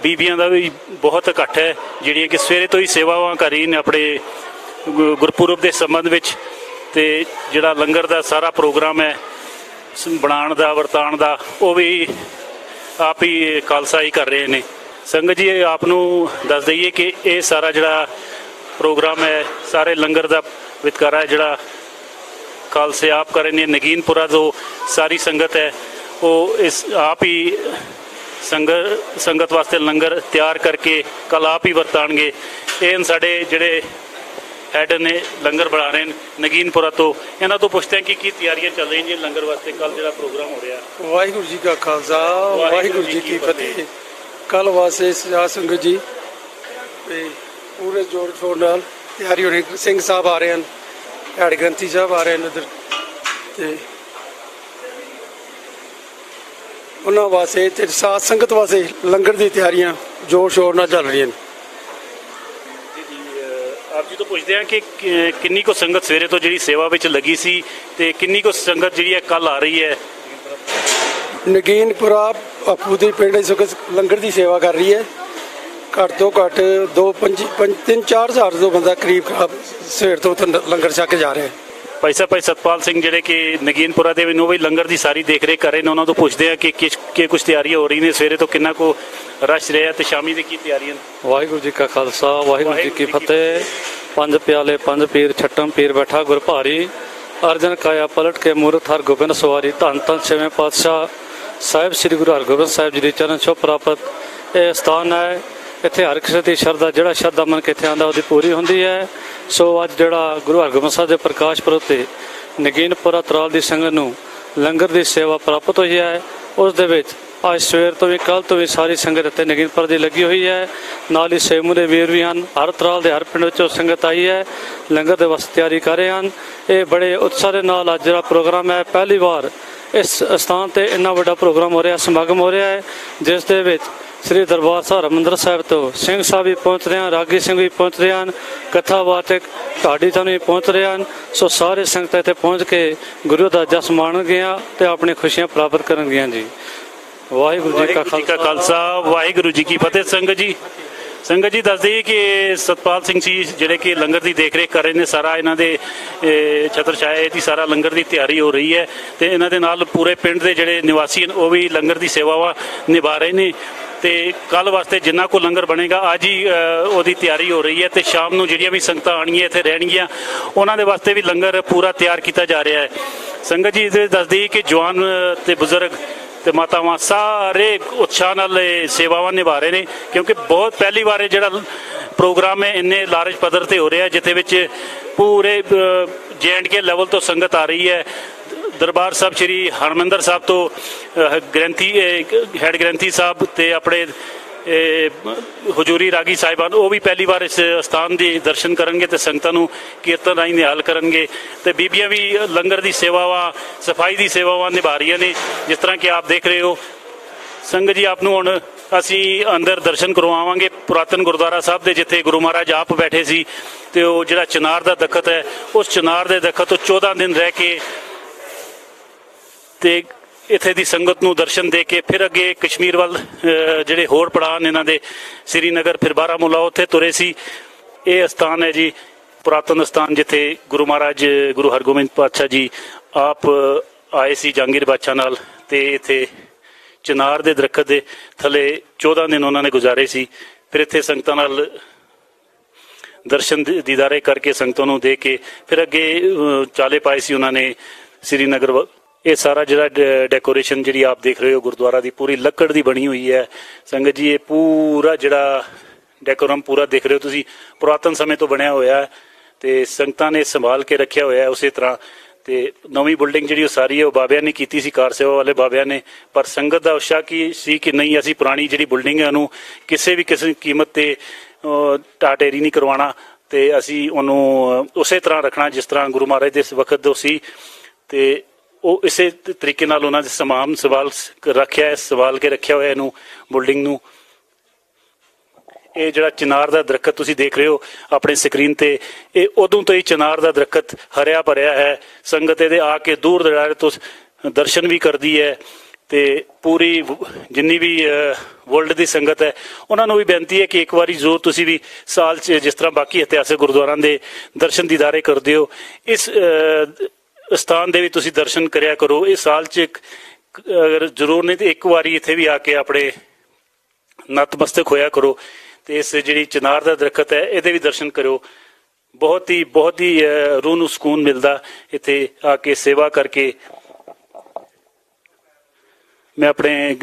ਬੀਬੀਆਂ ਦਾ ਵੀ ਬਹੁਤ ਇਕੱਠ ਹੈ ਜਿਹੜੀਆਂ ਕਿ ਸਵੇਰੇ ਤੋਂ ਹੀ ਸੇਵਾਵਾਂ ਕਰ ਰਹੀਆਂ ਨੇ ਆਪਣੇ ਗੁਰਪੁਰਬ ਦੇ ਸੰਬੰਧ ਵਿੱਚ। ਤੇ ਜਿਹੜਾ ਲੰਗਰ ਦਾ ਸਾਰਾ ਪ੍ਰੋਗਰਾਮ ਹੈ ਬਣਾਉਣ ਦਾ, ਵਰਤਾਉਣ ਦਾ, ਉਹ ਵੀ ਆਪ ਹੀ ਖਾਲਸਾ ਹੀ ਕਰ ਰਹੇ ਨੇ। ਸੰਗਤ ਜੀ, ਆਪ ਨੂੰ ਦੱਸ ਦਈਏ ਕਿ ਇਹ ਸਾਰਾ ਜਿਹੜਾ ਪ੍ਰੋਗਰਾਮ ਹੈ, ਸਾਰੇ ਲੰਗਰ ਦਾ ਵਿਤਕਰਾ ਜਿਹੜਾ ਖਾਲਸੇ ਆਪ ਕਰ ਰਹੇ ਨੇ। ਨਗੀਨਪੁਰਾ ਤੋਂ ਸਾਰੀ ਸੰਗਤ ਹੈ ਉਹ ਇਸ ਆਪ ਹੀ ਸੰਗਤ ਵਾਸਤੇ ਲੰਗਰ ਤਿਆਰ ਕਰਕੇ ਕੱਲ ਆਪ ਹੀ ਵਰਤਾਣਗੇ। ਇਹ ਸਾਡੇ ਜਿਹੜੇ ਹੈਡ ਨੇ ਲੰਗਰ ਬਣਾ ਰਹੇ ਨੇ ਨਗੀਨਪੁਰਾ ਤੋਂ, ਇਹਨਾਂ ਤੋਂ ਪੁੱਛਦੇ ਹਾਂ ਕਿ ਕੀ ਤਿਆਰੀਆਂ ਚੱਲ ਰਹੀਆਂ ਜੀ ਲੰਗਰ ਵਾਸਤੇ ਕੱਲ ਜਿਹੜਾ ਪ੍ਰੋਗਰਾਮ ਹੋ ਰਿਹਾ। ਵਾਹਿਗੁਰੂ ਜੀ ਕਾ ਖਾਲਸਾ, ਵਾਹਿਗੁਰੂ ਜੀ ਕੀ ਫਤਿਹ। ਕੱਲ ਵਾਸਤੇ ਸਾਧ ਸੰਗਤ ਜੀ ਤੇ ਪੂਰੇ ਜੋੜ ਸ਼ੋਰ ਨਾਲ ਤਿਆਰੀ ਹੋ ਰਹੀ। ਸਿੰਘ ਸਾਹਿਬ ਆ ਰਹੇ ਹਨ, ਹੈਡ ਗ੍ਰੰਥੀ ਸਾਹਿਬ ਆ ਰਹੇ ਹਨ ਇੱਧਰ, ਤੇ ਉਹਨਾਂ ਵਾਸਤੇ ਤੇ ਸਾਧ ਸੰਗਤ ਵਾਸਤੇ ਲੰਗਰ ਦੀ ਤਿਆਰੀਆਂ ਜ਼ੋਰ ਸ਼ੋਰ ਨਾਲ ਚੱਲ ਰਹੀਆਂ ਨੇ। ਆਪ ਜੀ ਤੋਂ ਪੁੱਛਦੇ ਹਾਂ ਕਿ ਕਿੰਨੀ ਕੁ ਸੰਗਤ ਸਵੇਰੇ ਤੋਂ ਜਿਹੜੀ ਸੇਵਾ ਵਿੱਚ ਲੱਗੀ ਸੀ ਤੇ ਕਿੰਨੀ ਕੁ ਸੰਗਤ ਜਿਹੜੀ ਹੈ ਕੱਲ ਆ ਰਹੀ ਹੈ? ਨਗੀਨਪੁਰਾ ਆਪੂ ਦੇ ਪਿੰਡ ਇਸ ਵਕਤ ਲੰਗਰ ਦੀ ਸੇਵਾ ਕਰ ਰਹੀ ਹੈ। ਘੱਟ ਤੋਂ ਘੱਟ 3-4 ਹਜ਼ਾਰ ਤੋਂ ਬੰਦਾ ਕਰੀਬ ਸਵੇਰ ਤੋਂ ਲੰਗਰ ਛਕ ਜਾ ਰਿਹਾ ਹੈ। ਭਾਈ ਸਤਪਾਲ ਸਿੰਘ ਜਿਹੜੇ ਕਿ ਨਗੀਨਪੁਰਾ ਦੇ ਵੀ ਲੰਗਰ ਦੀ ਸਾਰੀ ਦੇਖ ਰੇਖ ਕਰ ਰਹੇ ਨੇ, ਉਹਨਾਂ ਤੋਂ ਪੁੱਛਦੇ ਆ ਕਿ ਕੁਝ ਤਿਆਰੀਆਂ ਹੋ ਰਹੀਆਂ ਨੇ, ਸਵੇਰੇ ਤੋਂ ਕਿੰਨਾ ਕੁ ਰਸ਼ ਰਿਹਾ ਤੇ ਸ਼ਾਮੀ ਦੀ ਕੀ ਤਿਆਰੀਆਂ? ਵਾਹਿਗੁਰੂ ਜੀ ਕਾ ਖਾਲਸਾ, ਵਾਹਿਗੁਰੂ ਜੀ ਕੀ ਫਤਿਹ। 5 ਪਿਆਲੇ 5 ਪੀਰ ਛੱਟਮ ਪੀਰ ਬੈਠਾ ਗੁਰ ਭਾਰੀ, ਅਰਜਨ ਕਾਇਆ ਪਲਟ ਕੇ ਮੂਰਤ ਹਰ ਗੋਬਿੰਦ ਸਵਾਰੀ। ਧੰਨ ਧੰਨ ਛੇਵੇਂ ਪਾਤਸ਼ਾਹ ਸਾਹਿਬ ਸ੍ਰੀ ਗੁਰੂ ਹਰਗੋਬਿੰਦ ਸਾਹਿਬ ਜੀ ਦੀ ਚਰਨ ਛੋਹ ਪ੍ਰਾਪਤ ਇਹ ਸਥਾਨ ਹੈ। ਇੱਥੇ ਹਰ ਕਿਸੇ ਦੀ ਸ਼ਰਧਾ, ਜਿਹੜਾ ਸ਼ਰਧਾ ਮੰਨ ਕੇ ਇੱਥੇ ਆਉਂਦਾ ਉਹਦੀ ਪੂਰੀ ਹੁੰਦੀ ਹੈ। ਸੋ ਅੱਜ ਜਿਹੜਾ ਗੁਰੂ ਹਰਗੋਬਿੰਦ ਸਾਹਿਬ ਦੇ ਪ੍ਰਕਾਸ਼ ਪੁਰਬ ਤੇ ਨਗੀਨਪੁਰਾ ਤਰਾਲ ਦੀ ਸੰਗਤ ਨੂੰ ਲੰਗਰ ਦੀ ਸੇਵਾ ਪ੍ਰਾਪਤ ਹੋਈ ਹੈ, ਉਸ ਦੇ ਵਿੱਚ ਅੱਜ ਸਵੇਰ ਤੋਂ ਵੀ ਕੱਲ੍ਹ ਤੋਂ ਵੀ ਸਾਰੀ ਸੰਗਤ ਇੱਥੇ ਨਗੀਨਪੁਰਾ ਦੀ ਲੱਗੀ ਹੋਈ ਹੈ। ਨਾਲ ਹੀ ਸੇਮੂ ਦੇ ਵੀਰ ਵੀ ਹਨ, ਹਰ ਤਰਾਲ ਦੇ ਹਰ ਪਿੰਡ ਵਿੱਚੋਂ ਸੰਗਤ ਆਈ ਹੈ, ਲੰਗਰ ਦੇ ਵਾਸਤੇ ਤਿਆਰੀ ਕਰ ਰਹੇ ਹਨ। ਇਹ ਬੜੇ ਉਤਸ਼ਾਹ ਦੇ ਨਾਲ ਅੱਜ ਜਿਹੜਾ ਪ੍ਰੋਗਰਾਮ ਹੈ, ਪਹਿਲੀ ਵਾਰ ਇਸ ਸਥਾਨ ਤੇ ਇੰਨਾ ਵੱਡਾ ਪ੍ਰੋਗਰਾਮ ਹੋ ਰਿਹਾ, ਸਮਾਗਮ ਹੋ ਰਿਹਾ ਹੈ, ਜਿਸ ਦੇ ਵਿੱਚ ਸ੍ਰੀ ਦਰਬਾਰ ਸਾਹਿਬ ਹਰਿਮੰਦਰ ਸਾਹਿਬ ਤੋਂ ਸਿੰਘ ਸਾਹਿਬ ਵੀ ਪਹੁੰਚ ਰਹੇ ਹਨ, ਰਾਗੀ ਸਿੰਘ ਵੀ ਪਹੁੰਚ ਰਹੇ ਹਨ, ਕਥਾਵਾਚਕ ਢਾਡੀ ਤੋਂ ਵੀ ਪਹੁੰਚ ਰਹੇ ਹਨ। ਸੋ ਸਾਰੇ ਸੰਗਤਾਂ ਇੱਥੇ ਪਹੁੰਚ ਕੇ ਗੁਰੂ ਦਾ ਜਸ ਮਾਣਨਗੀਆਂ ਤੇ ਆਪਣੀ ਖੁਸ਼ੀਆਂ ਪ੍ਰਾਪਤ ਕਰਨਗੀਆਂ ਜੀ। ਵਾਹਿਗੁਰੂ ਜੀ ਕਾ ਖਾਲਸਾ, ਵਾਹਿਗੁਰੂ ਜੀ ਕੀ ਫਤਿਹ। ਸੰਗਤ ਜੀ ਦੱਸ ਦਈਏ ਕਿ ਸਤਪਾਲ ਸਿੰਘ ਜੀ ਜਿਹੜੇ ਕਿ ਲੰਗਰ ਦੀ ਦੇਖ ਰੇਖ ਕਰ ਰਹੇ ਨੇ, ਸਾਰਾ ਇਹਨਾਂ ਦੇ ਛਤਰ ਛਾਇਆ ਦੀ ਸਾਰਾ ਲੰਗਰ ਦੀ ਤਿਆਰੀ ਹੋ ਰਹੀ ਹੈ ਤੇ ਇਹਨਾਂ ਦੇ ਨਾਲ ਪੂਰੇ ਪਿੰਡ ਦੇ ਜਿਹੜੇ ਨਿਵਾਸੀ ਹਨ ਉਹ ਵੀ ਲੰਗਰ ਦੀ ਸੇਵਾਵਾਂ ਨਿਭਾ ਰਹੇ ਨੇ। ਤੇ ਕੱਲ ਵਾਸਤੇ ਜਿੰਨਾ ਕੋ ਲੰਗਰ ਬਣੇਗਾ ਅੱਜ ਹੀ ਉਹਦੀ ਤਿਆਰੀ ਹੋ ਰਹੀ ਹੈ ਤੇ ਸ਼ਾਮ ਨੂੰ ਜਿਹੜੀਆਂ ਵੀ ਸੰਗਤਾਂ ਆਣਗੀਆਂ ਇੱਥੇ ਰਹਿਣਗੀਆਂ ਉਹਨਾਂ ਦੇ ਵਾਸਤੇ ਵੀ ਲੰਗਰ ਪੂਰਾ ਤਿਆਰ ਕੀਤਾ ਜਾ ਰਿਹਾ ਹੈ। ਸੰਗਤ ਜੀ ਇਹਦੇ ਦੱਸਦੀ ਕਿ ਜਵਾਨ ਤੇ ਬਜ਼ੁਰਗ ਤੇ ਮਾਤਾਵਾਂ ਸਾਰੇ ਉਤਸ਼ਾਹ ਨਾਲ ਇਹ ਸੇਵਾਵਾਂ ਨਿਭਾ ਰਹੇ ਨੇ, ਕਿਉਂਕਿ ਬਹੁਤ ਪਹਿਲੀ ਵਾਰ ਇਹ ਜਿਹੜਾ ਪ੍ਰੋਗਰਾਮ ਹੈ ਇੰਨੇ ਲਾਰਜ ਪੱਧਰ ਤੇ ਹੋ ਰਿਹਾ, ਜਿੱਥੇ ਵਿੱਚ ਪੂਰੇ J&K ਲੈਵਲ ਤੋਂ ਸੰਗਤ ਆ ਰਹੀ ਹੈ। ਦਰਬਾਰ ਸਾਹਿਬ ਸ਼੍ਰੀ ਹਰਮੰਦਰ ਸਾਹਿਬ ਤੋਂ ਗ੍ਰੰਥੀ ਹੈਡ ਗ੍ਰੰਥੀ ਸਾਹਿਬ ਤੇ ਆਪਣੇ ਹਜ਼ੂਰੀ ਰਾਗੀ ਸਾਹਿਬਾਨ ਉਹ ਵੀ ਪਹਿਲੀ ਵਾਰ ਇਸ ਸਥਾਨ ਦੇ ਦਰਸ਼ਨ ਕਰਨਗੇ ਤੇ ਸੰਗਤਾਂ ਨੂੰ ਕੀਰਤਨ ਰਾਹੀਂ ਨਿਹਾਲ ਕਰਨਗੇ। ਤੇ ਬੀਬੀਆਂ ਵੀ ਲੰਗਰ ਦੀ ਸੇਵਾਵਾਂ, ਸਫਾਈ ਦੀ ਸੇਵਾਵਾਂ ਨਿਭਾ ਰਹੀਆਂ ਨੇ, ਜਿਸ ਤਰ੍ਹਾਂ ਕਿ ਆਪ ਦੇਖ ਰਹੇ ਹੋ। ਸੰਗਤ ਜੀ, ਆਪ ਨੂੰ ਹੁਣ ਅਸੀਂ ਅੰਦਰ ਦਰਸ਼ਨ ਕਰਵਾਵਾਂਗੇ ਪੁਰਾਤਨ ਗੁਰਦੁਆਰਾ ਸਾਹਿਬ ਦੇ, ਜਿੱਥੇ ਗੁਰੂ ਮਹਾਰਾਜ ਆਪ ਬੈਠੇ ਸੀ। ਤੇ ਉਹ ਜਿਹੜਾ ਚਿਨਾਰ ਦਾ ਦਰਖਤ ਹੈ, ਉਸ ਚਿਨਾਰ ਦੇ ਦਰਖਤ ਤੋਂ 14 ਦਿਨ ਰਹਿ ਕੇ ਤੇ ਇੱਥੇ ਦੀ ਸੰਗਤ ਨੂੰ ਦਰਸ਼ਨ ਦੇ ਕੇ ਫਿਰ ਅੱਗੇ ਕਸ਼ਮੀਰ ਵੱਲ ਜਿਹੜੇ ਹੋਰ ਪੜਾਅ ਇਹਨਾਂ ਦੇ ਸ੍ਰੀਨਗਰ ਫਿਰ ਬਾਰਾਮੂਲਾ ਉੱਥੇ ਤੁਰੇ ਸੀ। ਇਹ ਸਥਾਨ ਹੈ ਜੀ ਪੁਰਾਤਨ ਸਥਾਨ, ਜਿੱਥੇ ਗੁਰੂ ਮਹਾਰਾਜ ਗੁਰੂ ਹਰਗੋਬਿੰਦ ਪਾਤਸ਼ਾਹ ਜੀ ਆਪ ਆਏ ਸੀ ਜਹਾਂਗੀਰ ਬਾਦਸ਼ਾਹ ਨਾਲ, ਤੇ ਇੱਥੇ ਚਿਨਾਰ ਦੇ ਦਰਖਤ ਦੇ ਥੱਲੇ 14 ਦਿਨ ਉਹਨਾਂ ਨੇ ਗੁਜ਼ਾਰੇ ਸੀ। ਫਿਰ ਇੱਥੇ ਸੰਗਤਾਂ ਨਾਲ ਦਰਸ਼ਨ ਦੀਦਾਰੇ ਕਰਕੇ ਸੰਗਤਾਂ ਨੂੰ ਦੇ ਕੇ ਫਿਰ ਅੱਗੇ ਚਾਲੇ ਪਾਏ ਸੀ ਉਹਨਾਂ ਨੇ ਸ੍ਰੀਨਗਰ। ਇਹ ਸਾਰਾ ਜਿਹੜਾ ਡੈਕੋਰੇਸ਼ਨ ਜਿਹੜੀ ਆਪ ਦੇਖ ਰਹੇ ਹੋ ਗੁਰਦੁਆਰਾ ਦੀ ਪੂਰੀ ਲੱਕੜ ਦੀ ਬਣੀ ਹੋਈ ਹੈ ਸੰਗਤ ਜੀ। ਇਹ ਪੂਰਾ ਜਿਹੜਾ ਡੈਕੋਰਮ ਪੂਰਾ ਦੇਖ ਰਹੇ ਹੋ ਤੁਸੀਂ, ਪੁਰਾਤਨ ਸਮੇਂ ਤੋਂ ਬਣਿਆ ਹੋਇਆ ਹੈ ਤੇ ਸੰਗਤਾਂ ਨੇ ਸੰਭਾਲ ਕੇ ਰੱਖਿਆ ਹੋਇਆ ਹੈ ਉਸੇ ਤਰ੍ਹਾਂ। ਤੇ ਨਵੀਂ ਬਿਲਡਿੰਗ ਜਿਹੜੀ ਉਹ ਸਾਰੀ ਹੈ ਉਹ ਬਾਬਿਆਂ ਨੇ ਕੀਤੀ ਸੀ, ਕਾਰ ਸੇਵਾ ਵਾਲੇ ਬਾਬਿਆਂ ਨੇ, ਪਰ ਸੰਗਤ ਦਾ ਉਤਸ਼ਾਹ ਕੀ ਸੀ ਕਿ ਨਹੀਂ, ਅਸੀਂ ਪੁਰਾਣੀ ਜਿਹੜੀ ਬਿਲਡਿੰਗ ਹੈ ਉਹਨੂੰ ਕਿਸੇ ਵੀ ਕੀਮਤ ਤੇ ਢਾਟੇਰੀ ਨਹੀਂ ਕਰਵਾਉਣਾ ਤੇ ਅਸੀਂ ਉਹਨੂੰ ਉਸੇ ਤਰ੍ਹਾਂ ਰੱਖਣਾ ਜਿਸ ਤਰ੍ਹਾਂ ਗੁਰੂ ਮਹਾਰਾਜ ਦੇ ਵਕਤ ਤੋਂ ਸੀ। ਤੇ ਉਹ ਇਸੇ ਤਰੀਕੇ ਨਾਲ ਉਹਨਾਂ ਦੇ ਸਮਾਨ ਸੰਭਾਲ ਰੱਖਿਆ ਹੈ, ਸੰਭਾਲ ਕੇ ਰੱਖਿਆ ਹੋਇਆ ਇਹਨੂੰ ਬਿਲਡਿੰਗ ਨੂੰ। ਇਹ ਜਿਹੜਾ ਚਿਨਾਰ ਦਾ ਦਰਖਤ ਤੁਸੀਂ ਦੇਖ ਰਹੇ ਹੋ ਆਪਣੇ ਸਕਰੀਨ ਤੇ, ਇਹ ਉਦੋਂ ਤੋਂ ਹੀ ਚਿਨਾਰ ਦਾ ਦਰਖਤ ਹਰਿਆ ਭਰਿਆ ਹੈ। ਸੰਗਤ ਇਹਦੇ ਆ ਕੇ ਦੂਰ ਦਰਾਡੇ ਤੋਂ ਦਰਸ਼ਨ ਵੀ ਕਰਦੀ ਹੈ ਤੇ ਪੂਰੀ ਜਿੰਨੀ ਵੀ ਵਰਲਡ ਦੀ ਸੰਗਤ ਹੈ ਉਹਨਾਂ ਨੂੰ ਵੀ ਬੇਨਤੀ ਹੈ ਕਿ ਇੱਕ ਵਾਰੀ ਜ਼ਰੂਰ ਤੁਸੀਂ ਵੀ ਸਾਲ 'ਚ ਜਿਸ ਤਰ੍ਹਾਂ ਬਾਕੀ ਇਤਿਹਾਸਕ ਗੁਰਦੁਆਰਿਆਂ ਦੇ ਦਰਸ਼ਨ ਦੀਦਾਰੇ ਕਰਦੇ ਹੋ, ਇਸ ਸਥਾਨ ਦੇ ਵੀ ਤੁਸੀਂ ਦਰਸ਼ਨ ਕਰਿਆ ਕਰੋ। ਇਹ ਸਾਲ 'ਚ ਅਗਰ ਜ਼ਰੂਰ ਨਹੀਂ ਤੇ ਇੱਕ ਵਾਰੀ ਇੱਥੇ ਵੀ ਆ ਕੇ ਆਪਣੇ ਨਤਮਸਤਕ ਹੋਇਆ ਕਰੋ ਤੇ ਇਸ ਜਿਹੜੀ ਚਿਨਾਰ ਦਾ ਦਰਖਤ ਹੈ ਇਹਦੇ ਵੀ ਦਰਸ਼ਨ ਕਰੋ। ਬਹੁਤ ਹੀ ਰੂਹ ਨੂੰ ਸਕੂਨ ਮਿਲਦਾ ਇੱਥੇ ਆ ਕੇ ਸੇਵਾ ਕਰਕੇ। ਮੈਂ ਆਪਣੇ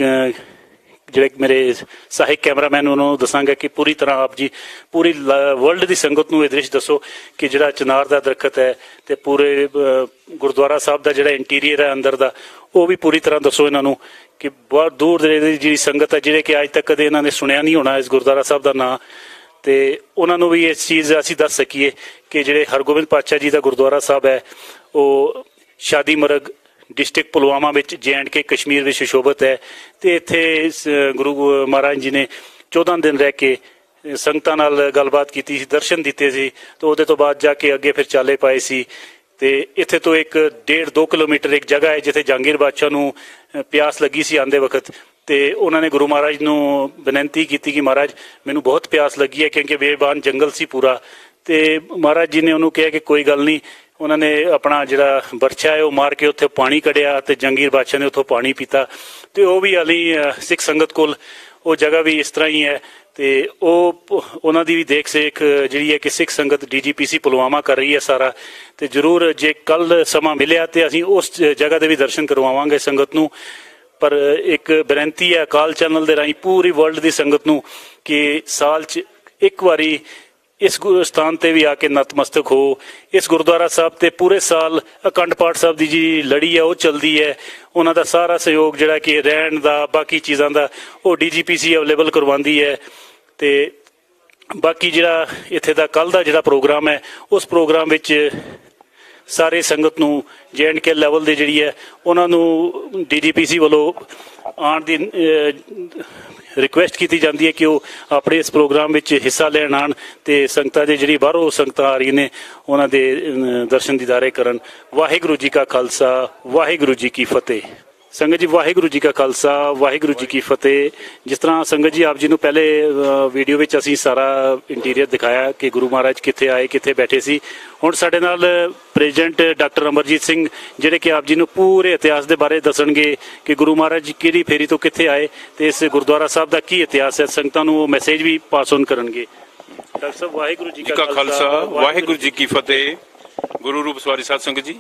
ਜਿਹੜੇ ਮੇਰੇ ਸਹਾਇਕ ਕੈਮਰਾਮੈਨ ਉਹਨਾਂ ਨੂੰ ਦੱਸਾਂਗਾ ਕਿ ਪੂਰੀ ਤਰ੍ਹਾਂ ਆਪ ਜੀ ਪੂਰੀ ਵਰਲਡ ਦੀ ਸੰਗਤ ਨੂੰ ਇਹ ਦ੍ਰਿਸ਼ ਦੱਸੋ ਕਿ ਜਿਹੜਾ ਚਿਨਾਰ ਦਾ ਦਰਖਤ ਹੈ ਤੇ ਪੂਰੇ ਗੁਰਦੁਆਰਾ ਸਾਹਿਬ ਦਾ ਜਿਹੜਾ ਇੰਟੀਰੀਅਰ ਹੈ ਅੰਦਰ ਦਾ, ਉਹ ਵੀ ਪੂਰੀ ਤਰ੍ਹਾਂ ਦੱਸੋ ਇਹਨਾਂ ਨੂੰ ਕਿ ਬਹੁਤ ਦੂਰ ਦੇ ਜਿਹੜੀ ਸੰਗਤ ਹੈ ਜਿਹੜੇ ਕਿ ਅੱਜ ਤੱਕ ਕਦੇ ਇਹਨਾਂ ਨੇ ਸੁਣਿਆ ਨਹੀਂ ਹੋਣਾ ਇਸ ਗੁਰਦੁਆਰਾ ਸਾਹਿਬ ਦਾ ਨਾਂ, ਤੇ ਉਹਨਾਂ ਨੂੰ ਵੀ ਇਸ ਚੀਜ਼ ਅਸੀਂ ਦੱਸ ਸਕੀਏ ਕਿ ਜਿਹੜੇ ਹਰਗੋਬਿੰਦ ਪਾਤਸ਼ਾਹ ਜੀ ਦਾ ਗੁਰਦੁਆਰਾ ਸਾਹਿਬ ਹੈ ਉਹ ਸ਼ਾਦੀ ਮਰਗ ਡਿਸਟ੍ਰਿਕਟ ਪੁਲਵਾਮਾ ਵਿੱਚ J&K ਕਸ਼ਮੀਰ ਵਿੱਚ ਸ਼ੋਭਤ ਹੈ। ਤੇ ਇੱਥੇ ਗੁਰੂ ਮਹਾਰਾਜ ਜੀ ਨੇ 14 ਦਿਨ ਰਹਿ ਕੇ ਸੰਗਤਾਂ ਨਾਲ ਗੱਲਬਾਤ ਕੀਤੀ ਸੀ, ਦਰਸ਼ਨ ਦਿੱਤੇ ਸੀ, ਤੇ ਉਹਦੇ ਤੋਂ ਬਾਅਦ ਜਾ ਕੇ ਅੱਗੇ ਫਿਰ ਚਾਲੇ ਪਾਏ ਸੀ। ਤੇ ਇੱਥੇ ਤੋਂ 1.5-2 ਕਿਲੋਮੀਟਰ ਇੱਕ ਜਗ੍ਹਾ ਹੈ ਜਿੱਥੇ ਜਹਾਂਗੀਰ ਬਾਦਸ਼ਾਹ ਨੂੰ ਪਿਆਸ ਲੱਗੀ ਸੀ ਆਉਂਦੇ ਵਕਤ, ਤੇ ਉਹਨਾਂ ਨੇ ਗੁਰੂ ਮਹਾਰਾਜ ਨੂੰ ਬੇਨਤੀ ਕੀਤੀ ਕਿ ਮਹਾਰਾਜ ਮੈਨੂੰ ਬਹੁਤ ਪਿਆਸ ਲੱਗੀ ਹੈ ਕਿਉਂਕਿ ਬੇਬਾਨ ਜੰਗਲ ਸੀ ਪੂਰਾ। ਤੇ ਮਹਾਰਾਜ ਜੀ ਨੇ ਉਹਨੂੰ ਕਿਹਾ ਕਿ ਕੋਈ ਗੱਲ ਨਹੀਂ। ਉਹਨਾਂ ਨੇ ਆਪਣਾ ਜਿਹੜਾ ਬਰਛਾ ਹੈ ਉਹ ਮਾਰ ਕੇ ਉੱਥੇ ਪਾਣੀ ਕੱਢਿਆ ਤੇ ਜਹਾਂਗੀਰ ਬਾਦਸ਼ਾਹ ਨੇ ਉੱਥੋਂ ਪਾਣੀ ਪੀਤਾ। ਤੇ ਉਹ ਵੀ ਹਾਲੀ ਸਿੱਖ ਸੰਗਤ ਕੋਲ ਉਹ ਜਗ੍ਹਾ ਵੀ ਇਸ ਤਰ੍ਹਾਂ ਹੀ ਹੈ ਤੇ ਉਹ ਉਹਨਾਂ ਦੀ ਵੀ ਦੇਖ ਸੇਖ ਜਿਹੜੀ ਹੈ ਕਿ ਸਿੱਖ ਸੰਗਤ DGPC ਪੁਲਵਾਮਾ ਕਰ ਰਹੀ ਹੈ ਸਾਰਾ। ਤੇ ਜ਼ਰੂਰ ਜੇ ਕੱਲ ਸਮਾਂ ਮਿਲਿਆ ਤੇ ਅਸੀਂ ਉਸ ਜਗ੍ਹਾ ਦੇ ਵੀ ਦਰਸ਼ਨ ਕਰਵਾਵਾਂਗੇ ਸੰਗਤ ਨੂੰ। ਪਰ ਇੱਕ ਬੇਨਤੀ ਹੈ ਅਕਾਲ ਚੈਨਲ ਦੇ ਰਾਹੀਂ ਪੂਰੀ ਵਰਲਡ ਦੀ ਸੰਗਤ ਨੂੰ ਕਿ ਸਾਲ 'ਚ ਇੱਕ ਵਾਰੀ ਇਸ ਸਥਾਨ ਤੇ ਵੀ ਆ ਕੇ ਨਤਮਸਤਕ ਹੋ। ਇਸ ਗੁਰਦੁਆਰਾ ਸਾਹਿਬ ਤੇ ਪੂਰੇ ਸਾਲ ਅਖੰਡ ਪਾਠ ਸਾਹਿਬ ਦੀ ਜੀ ਲੜੀ ਹੈ ਉਹ ਚੱਲਦੀ ਹੈ। ਉਹਨਾਂ ਦਾ ਸਾਰਾ ਸਹਿਯੋਗ ਜਿਹੜਾ ਕਿ ਰਹਿਣ ਦਾ ਬਾਕੀ ਚੀਜ਼ਾਂ ਦਾ ਉਹ DGPC ਅਵੇਲੇਬਲ ਕਰਵਾਉਂਦੀ ਹੈ। ਤੇ ਬਾਕੀ ਜਿਹੜਾ ਇੱਥੇ ਦਾ ਕੱਲ ਦਾ ਜਿਹੜਾ ਪ੍ਰੋਗਰਾਮ ਹੈ ਉਸ ਪ੍ਰੋਗਰਾਮ ਵਿੱਚ ਸਾਰੇ ਸੰਗਤ ਨੂੰ J&K ਲੈਵਲ ਦੇ ਜਿਹੜੀ ਹੈ ਉਹਨਾਂ ਨੂੰ DGPC ਵੱਲੋਂ ਆਉਣ ਦੀ ਰਿਕੁਐਸਟ ਕੀਤੀ ਜਾਂਦੀ ਹੈ ਕਿ ਉਹ ਆਪਣੇ ਇਸ ਪ੍ਰੋਗਰਾਮ ਵਿੱਚ ਹਿੱਸਾ ਲੈਣ ਆਉਣ ਤੇ ਸੰਗਤਾਂ ਦੇ ਜਿਹੜੀ ਬਾਹਰੋਂ ਸੰਗਤਾਂ ਆ ਰਹੀਆਂ ਨੇ ਉਹਨਾਂ ਦੇ ਦਰਸ਼ਨ ਦੀਦਾਰੇ ਕਰਨ। ਵਾਹਿਗੁਰੂ ਜੀ ਕਾ ਖਾਲਸਾ, ਵਾਹਿਗੁਰੂ ਜੀ ਕੀ ਫਤਿਹ। ਸੰਗਤ ਜੀ ਵਾਹਿਗੁਰੂ ਜੀ ਕਾ ਖਾਲਸਾ, ਵਾਹਿਗੁਰੂ ਜੀ ਕੀ ਫਤਿਹ। ਜਿਸ ਤਰ੍ਹਾਂ ਸੰਗਤ ਜੀ ਆਪ ਜੀ ਨੂੰ ਪਹਿਲੇ ਵੀਡੀਓ ਵਿੱਚ ਅਸੀਂ ਸਾਰਾ ਇੰਟੀਰੀਅਰ ਦਿਖਾਇਆ ਕਿ ਗੁਰੂ ਮਹਾਰਾਜ ਕਿੱਥੇ ਆਏ, ਕਿੱਥੇ ਬੈਠੇ ਸੀ। ਹੁਣ ਸਾਡੇ ਨਾਲ ਪ੍ਰੈਜ਼ੀਡੈਂਟ ਡਾਕਟਰ ਅਮਰਜੀਤ ਸਿੰਘ ਜਿਹੜੇ ਕਿ ਆਪ ਜੀ ਨੂੰ ਪੂਰੇ ਇਤਿਹਾਸ ਦੇ ਬਾਰੇ ਦੱਸਣਗੇ ਕਿ ਗੁਰੂ ਮਹਾਰਾਜ ਜੀ ਕਿਹੜੀ ਫੇਰੀ ਤੋਂ ਕਿੱਥੇ ਆਏ ਤੇ ਇਸ ਗੁਰਦੁਆਰਾ ਸਾਹਿਬ ਦਾ ਕੀ ਇਤਿਹਾਸ ਹੈ। ਸੰਗਤਾਂ ਨੂੰ ਉਹ ਮੈਸੇਜ ਵੀ ਪਾਸ ਔਨ ਕਰਨਗੇ। ਡਾਕਟਰ ਸਾਹਿਬ ਵਾਹਿਗੁਰੂ ਜੀ ਕਾ ਖਾਲਸਾ, ਵਾਹਿਗੁਰੂ ਜੀ ਕੀ ਫਤਿਹ। ਗੁਰੂ ਰੂਪ ਸਵਾਰੀ ਸਾਧ ਸੰਗਤ ਜੀ,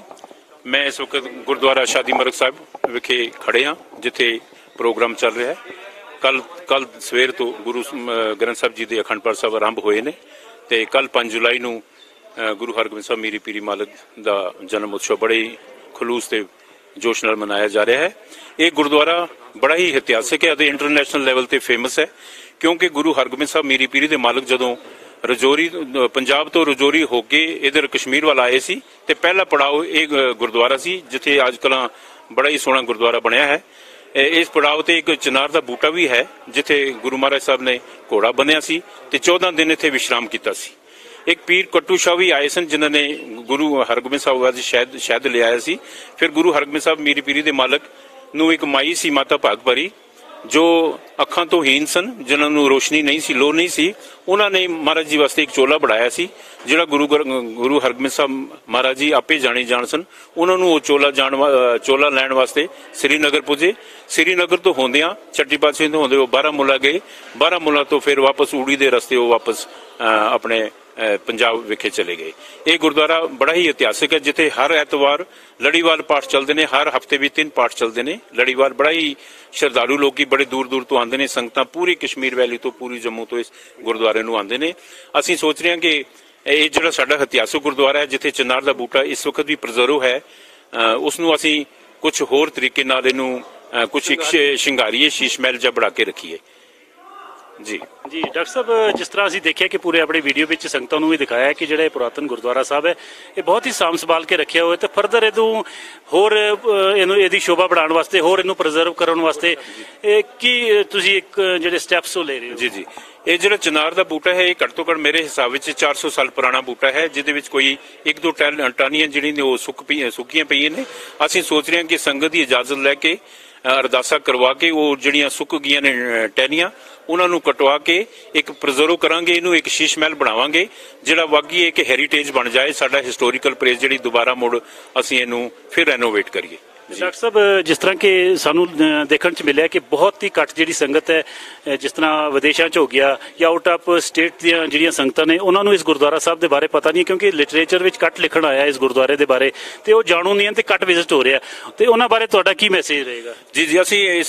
ਮੈਂ ਇਸ ਵਕਤ ਗੁਰਦੁਆਰਾ ਸ਼ਾਦੀ ਮਰਗ ਸਾਹਿਬ ਵਿਖੇ ਖੜੇ ਹਾਂ ਜਿੱਥੇ ਪ੍ਰੋਗਰਾਮ ਚੱਲ ਰਿਹਾ ਹੈ। ਕੱਲ ਸਵੇਰ ਤੋਂ ਗੁਰੂ ਗ੍ਰੰਥ ਸਾਹਿਬ ਜੀ ਦੇ ਅਖੰਡ ਪਾਠ ਸਾਹਿਬ ਆਰੰਭ ਹੋਏ ਨੇ ਤੇ ਕੱਲ 5 ਜੁਲਾਈ ਨੂੰ ਗੁਰੂ ਹਰਗੋਬਿੰਦ ਸਾਹਿਬ ਮੀਰੀ ਪੀਰੀ ਮਾਲਕ ਦਾ ਜਨਮ ਉਤਸਵ ਬੜੇ ਹੀ ਖਲੂਸ ਤੇ ਜੋਸ਼ ਨਾਲ ਮਨਾਇਆ ਜਾ ਰਿਹਾ ਹੈ। ਇਹ ਗੁਰਦੁਆਰਾ ਬੜਾ ਹੀ ਇਤਿਹਾਸਿਕ ਹੈ ਅਤੇ ਇੰਟਰਨੈਸ਼ਨਲ ਲੈਵਲ ਤੇ ਫੇਮਸ ਹੈ, ਕਿਉਂਕਿ ਗੁਰੂ ਹਰਗੋਬਿੰਦ ਸਾਹਿਬ ਮੀਰੀ ਪੀਰੀ ਦੇ ਮਾਲਕ ਜਦੋਂ ਰਜੌਰੀ ਪੰਜਾਬ ਤੋਂ ਰਜੌਰੀ ਹੋ ਕੇ ਇਧਰ ਕਸ਼ਮੀਰ ਵੱਲ ਆਏ ਸੀ ਤੇ ਪਹਿਲਾ ਪੜਾਅ ਇਹ ਗੁਰਦੁਆਰਾ ਸੀ, ਜਿੱਥੇ ਅੱਜ ਕੱਲ੍ਹ ਬੜਾ ਹੀ ਸੋਹਣਾ ਗੁਰਦੁਆਰਾ ਬਣਿਆ ਹੈ। ਇਸ ਪੜਾਅ ਤੇ ਇੱਕ ਚਿਨਾਰ ਦਾ ਬੂਟਾ ਵੀ ਹੈ, ਜਿੱਥੇ ਗੁਰੂ ਮਹਾਰਾਜ ਸਾਹਿਬ ਨੇ ਘੋੜਾ ਬੰਨਿਆ ਸੀ ਤੇ 14 ਦਿਨ ਇੱਥੇ ਵਿਸ਼ਰਾਮ ਕੀਤਾ ਸੀ। ਇੱਕ ਪੀਰ ਕੱਟੂ ਸ਼ਾਹ ਵੀ ਆਏ ਸਨ, ਜਿਨ੍ਹਾਂ ਨੇ ਗੁਰੂ ਹਰਗੋਬਿੰਦ ਸਾਹਿਬ ਅੱਜ ਸ਼ਹਿਦ ਲਿਆਇਆ ਸੀ। ਫਿਰ ਗੁਰੂ ਹਰਗੋਬਿੰਦ ਸਾਹਿਬ ਮੀਰੀ ਪੀਰੀ ਦੇ ਮਾਲਕ ਨੂੰ ਇੱਕ ਮਾਈ ਸੀ, ਮਾਤਾ ਭਾਗਭਰੀ, ਜੋ ਅੱਖਾਂ ਤੋਂ ਹੀਨ ਸਨ, ਜਿਨ੍ਹਾਂ ਨੂੰ ਰੋਸ਼ਨੀ ਨਹੀਂ ਸੀ, ਲੋੜ ਨਹੀਂ ਸੀ। ਉਹਨਾਂ ਨੇ ਮਹਾਰਾਜ ਜੀ ਵਾਸਤੇ ਇੱਕ ਚੋਲਾ ਬਣਾਇਆ ਸੀ, ਜਿਹੜਾ ਗੁਰੂ ਹਰਗੋਬਿੰਦ ਸਾਹਿਬ ਮਹਾਰਾਜ ਜੀ ਆਪੇ ਜਾਣੇ ਜਾਣ ਸਨ। ਉਹਨਾਂ ਨੂੰ ਉਹ ਚੋਲਾ ਲੈਣ ਵਾਸਤੇ ਸ੍ਰੀਨਗਰ ਪੁੱਜੇ। ਸ੍ਰੀਨਗਰ ਤੋਂ ਹੁੰਦਿਆਂ ਚੱਟੀ ਪਾਤਸ਼ਾਹੀ ਤੋਂ ਹੁੰਦੇ ਉਹ ਬਾਰਾਮੂਲਾ ਗਏ। ਬਾਰਾਮੂਲਾ ਤੋਂ ਫਿਰ ਵਾਪਸ ਊੜੀ ਦੇ ਰਸਤੇ ਉਹ ਵਾਪਸ ਆਪਣੇ ਪੰਜਾਬ ਵਿਖੇ ਚਲੇ ਗਏ। ਇਹ ਗੁਰਦੁਆਰਾ ਬੜਾ ਹੀ ਇਤਿਹਾਸਿਕ ਹੈ, ਜਿੱਥੇ ਹਰ ਐਤਵਾਰ ਲੜੀਵਾਰ ਪਾਠ ਚੱਲਦੇ ਨੇ। ਹਰ ਹਫਤੇ ਵੀ 3 ਪਾਠ ਚੱਲਦੇ ਨੇ ਲੜੀਵਾਰ। ਬੜਾ ਹੀ ਸ਼ਰਧਾਲੂ ਲੋਕੀ ਬੜੇ ਦੂਰ ਦੂਰ ਤੋਂ ਆਉਂਦੇ ਨੇ, ਸੰਗਤਾਂ ਪੂਰੀ ਕਸ਼ਮੀਰ ਵੈਲੀ ਤੋਂ, ਪੂਰੀ ਜੰਮੂ ਤੋਂ ਇਸ ਗੁਰਦੁਆਰੇ ਨੂੰ ਆਉਂਦੇ ਨੇ। ਅਸੀਂ ਸੋਚ ਰਹੇ ਹਾਂ ਕਿ ਇਹ ਜਿਹੜਾ ਸਾਡਾ ਇਤਿਹਾਸਕ ਗੁਰਦੁਆਰਾ ਹੈ, ਜਿੱਥੇ ਚਿਨਾਰ ਦਾ ਬੂਟਾ ਇਸ ਵਕਤ ਵੀ ਪ੍ਰੀਜ਼ਰਵ ਹੈ, ਉਸ ਨੂੰ ਅਸੀਂ ਕੁਝ ਹੋਰ ਤਰੀਕੇ ਨਾਲ ਇਹਨੂੰ ਕੁਝ ਇੱਕ ਸ਼ਿੰਗਾਰੀਏ, ਸ਼ੀਸ਼ ਮਹਿਲ ਜਿਹਾ ਬਣਾ ਕੇ ਰੱਖੀਏ। ਜੀ ਡਾਕਟਰ ਸਾਹਿਬ, ਜਿਸ ਤਰ੍ਹਾਂ ਅਸੀਂ ਦੇਖਿਆ ਕਿ ਪੂਰੇ ਆਪਣੇ ਵੀਡੀਓ ਵਿੱਚ ਸੰਗਤਾਂ ਨੂੰ ਵੀ ਦਿਖਾਇਆ ਕਿ ਜਿਹੜਾ ਇਹ ਪੁਰਾਤਨ ਗੁਰਦੁਆਰਾ ਸਾਹਿਬ ਹੈ, ਇਹ ਬਹੁਤ ਹੀ ਸਾਂਭ ਸੰਭਾਲ ਕੇ ਰੱਖਿਆ ਹੋਇਆ ਤੇ ਫਰਦਰ ਇਹਨੂੰ ਹੋਰ ਇਹਦੀ ਸ਼ੋਭਾ ਵਧਾਉਣ ਵਾਸਤੇ, ਹੋਰ ਇਹਨੂੰ ਪ੍ਰੀਜ਼ਰਵ ਕਰਨ ਵਾਸਤੇ ਕੀ ਤੁਸੀਂ ਇੱਕ ਜਿਹੜੇ ਸਟੈਪਸ ਉਹ ਲੈ ਰਹੇ ਹੋ? ਜੀ ਇਹ ਜਿਹੜਾ ਚਿਨਾਰ ਦਾ ਬੂਟਾ ਹੈ, ਇਹ ਘੱਟ ਤੋਂ ਘੱਟ ਮੇਰੇ ਹਿਸਾਬ ਵਿੱਚ 400 ਸਾਲ ਪੁਰਾਣਾ ਬੂਟਾ ਹੈ, ਜਿਹਦੇ ਵਿੱਚ ਕੋਈ 1-2 ਟਾਹਣੀਆਂ ਜਿਹੜੀ ਨੇ ਉਹ ਸੁੱਕੀਆਂ ਪਈਆਂ ਨੇ। ਅਸੀਂ ਸੋਚ ਰਹੇ ਹਾਂ ਕਿ ਸੰਗਤ ਦੀ ਇਜਾਜ਼ਤ ਲੈ ਕੇ ਅਰਦਾਸਾਂ ਕਰਵਾ ਕੇ ਉਹ ਜਿਹੜੀਆਂ ਸੁੱਕ ਗਈਆਂ ਨੇ ਟਹਿਣੀਆਂ, ਉਹਨਾਂ ਨੂੰ ਕਟਵਾ ਕੇ ਇੱਕ ਪ੍ਰੀਜ਼ਰਵ ਕਰਾਂਗੇ, ਇਹਨੂੰ ਇੱਕ ਸ਼ੀਸ਼ ਮਹਿਲ ਬਣਾਵਾਂਗੇ, ਜਿਹੜਾ ਵਾਕਈ ਇੱਕ ਹੈਰੀਟੇਜ ਬਣ ਜਾਏ, ਸਾਡਾ ਹਿਸਟੋਰੀਕਲ ਪਲੇਸ ਜਿਹੜੀ ਦੁਬਾਰਾ ਮੁੜ ਅਸੀਂ ਇਹਨੂੰ ਫਿਰ ਰੈਨੋਵੇਟ ਕਰੀਏ। ਡਾਕਟਰ ਸਾਹਿਬ, ਜਿਸ ਤਰ੍ਹਾਂ ਕਿ ਸਾਨੂੰ ਦੇਖਣ 'ਚ ਮਿਲਿਆ ਕਿ ਬਹੁਤ ਹੀ ਘੱਟ ਜਿਹੜੀ ਸੰਗਤ ਹੈ, ਜਿਸ ਤਰ੍ਹਾਂ ਵਿਦੇਸ਼ਾਂ 'ਚ ਹੋ ਗਿਆ ਜਾਂ ਆਊਟ ਆਫ ਸਟੇਟ ਦੀਆਂ ਜਿਹੜੀਆਂ ਸੰਗਤਾਂ ਨੇ, ਉਹਨਾਂ ਨੂੰ ਇਸ ਗੁਰਦੁਆਰਾ ਸਾਹਿਬ ਦੇ ਬਾਰੇ ਪਤਾ ਨਹੀਂ, ਕਿਉਂਕਿ ਲਿਟਰੇਚਰ ਵਿੱਚ ਘੱਟ ਲਿਖਣ ਆਇਆ ਇਸ ਗੁਰਦੁਆਰੇ ਦੇ ਬਾਰੇ ਤੇ ਉਹ ਜਾਣੂ ਨਹੀਂ ਹਨ ਤੇ ਘੱਟ ਵਿਜ਼ਿਟ ਹੋ ਰਿਹਾ, ਤੇ ਉਹਨਾਂ ਬਾਰੇ ਤੁਹਾਡਾ ਕੀ ਮੈਸੇਜ ਰਹੇਗਾ? ਜੀ ਅਸੀਂ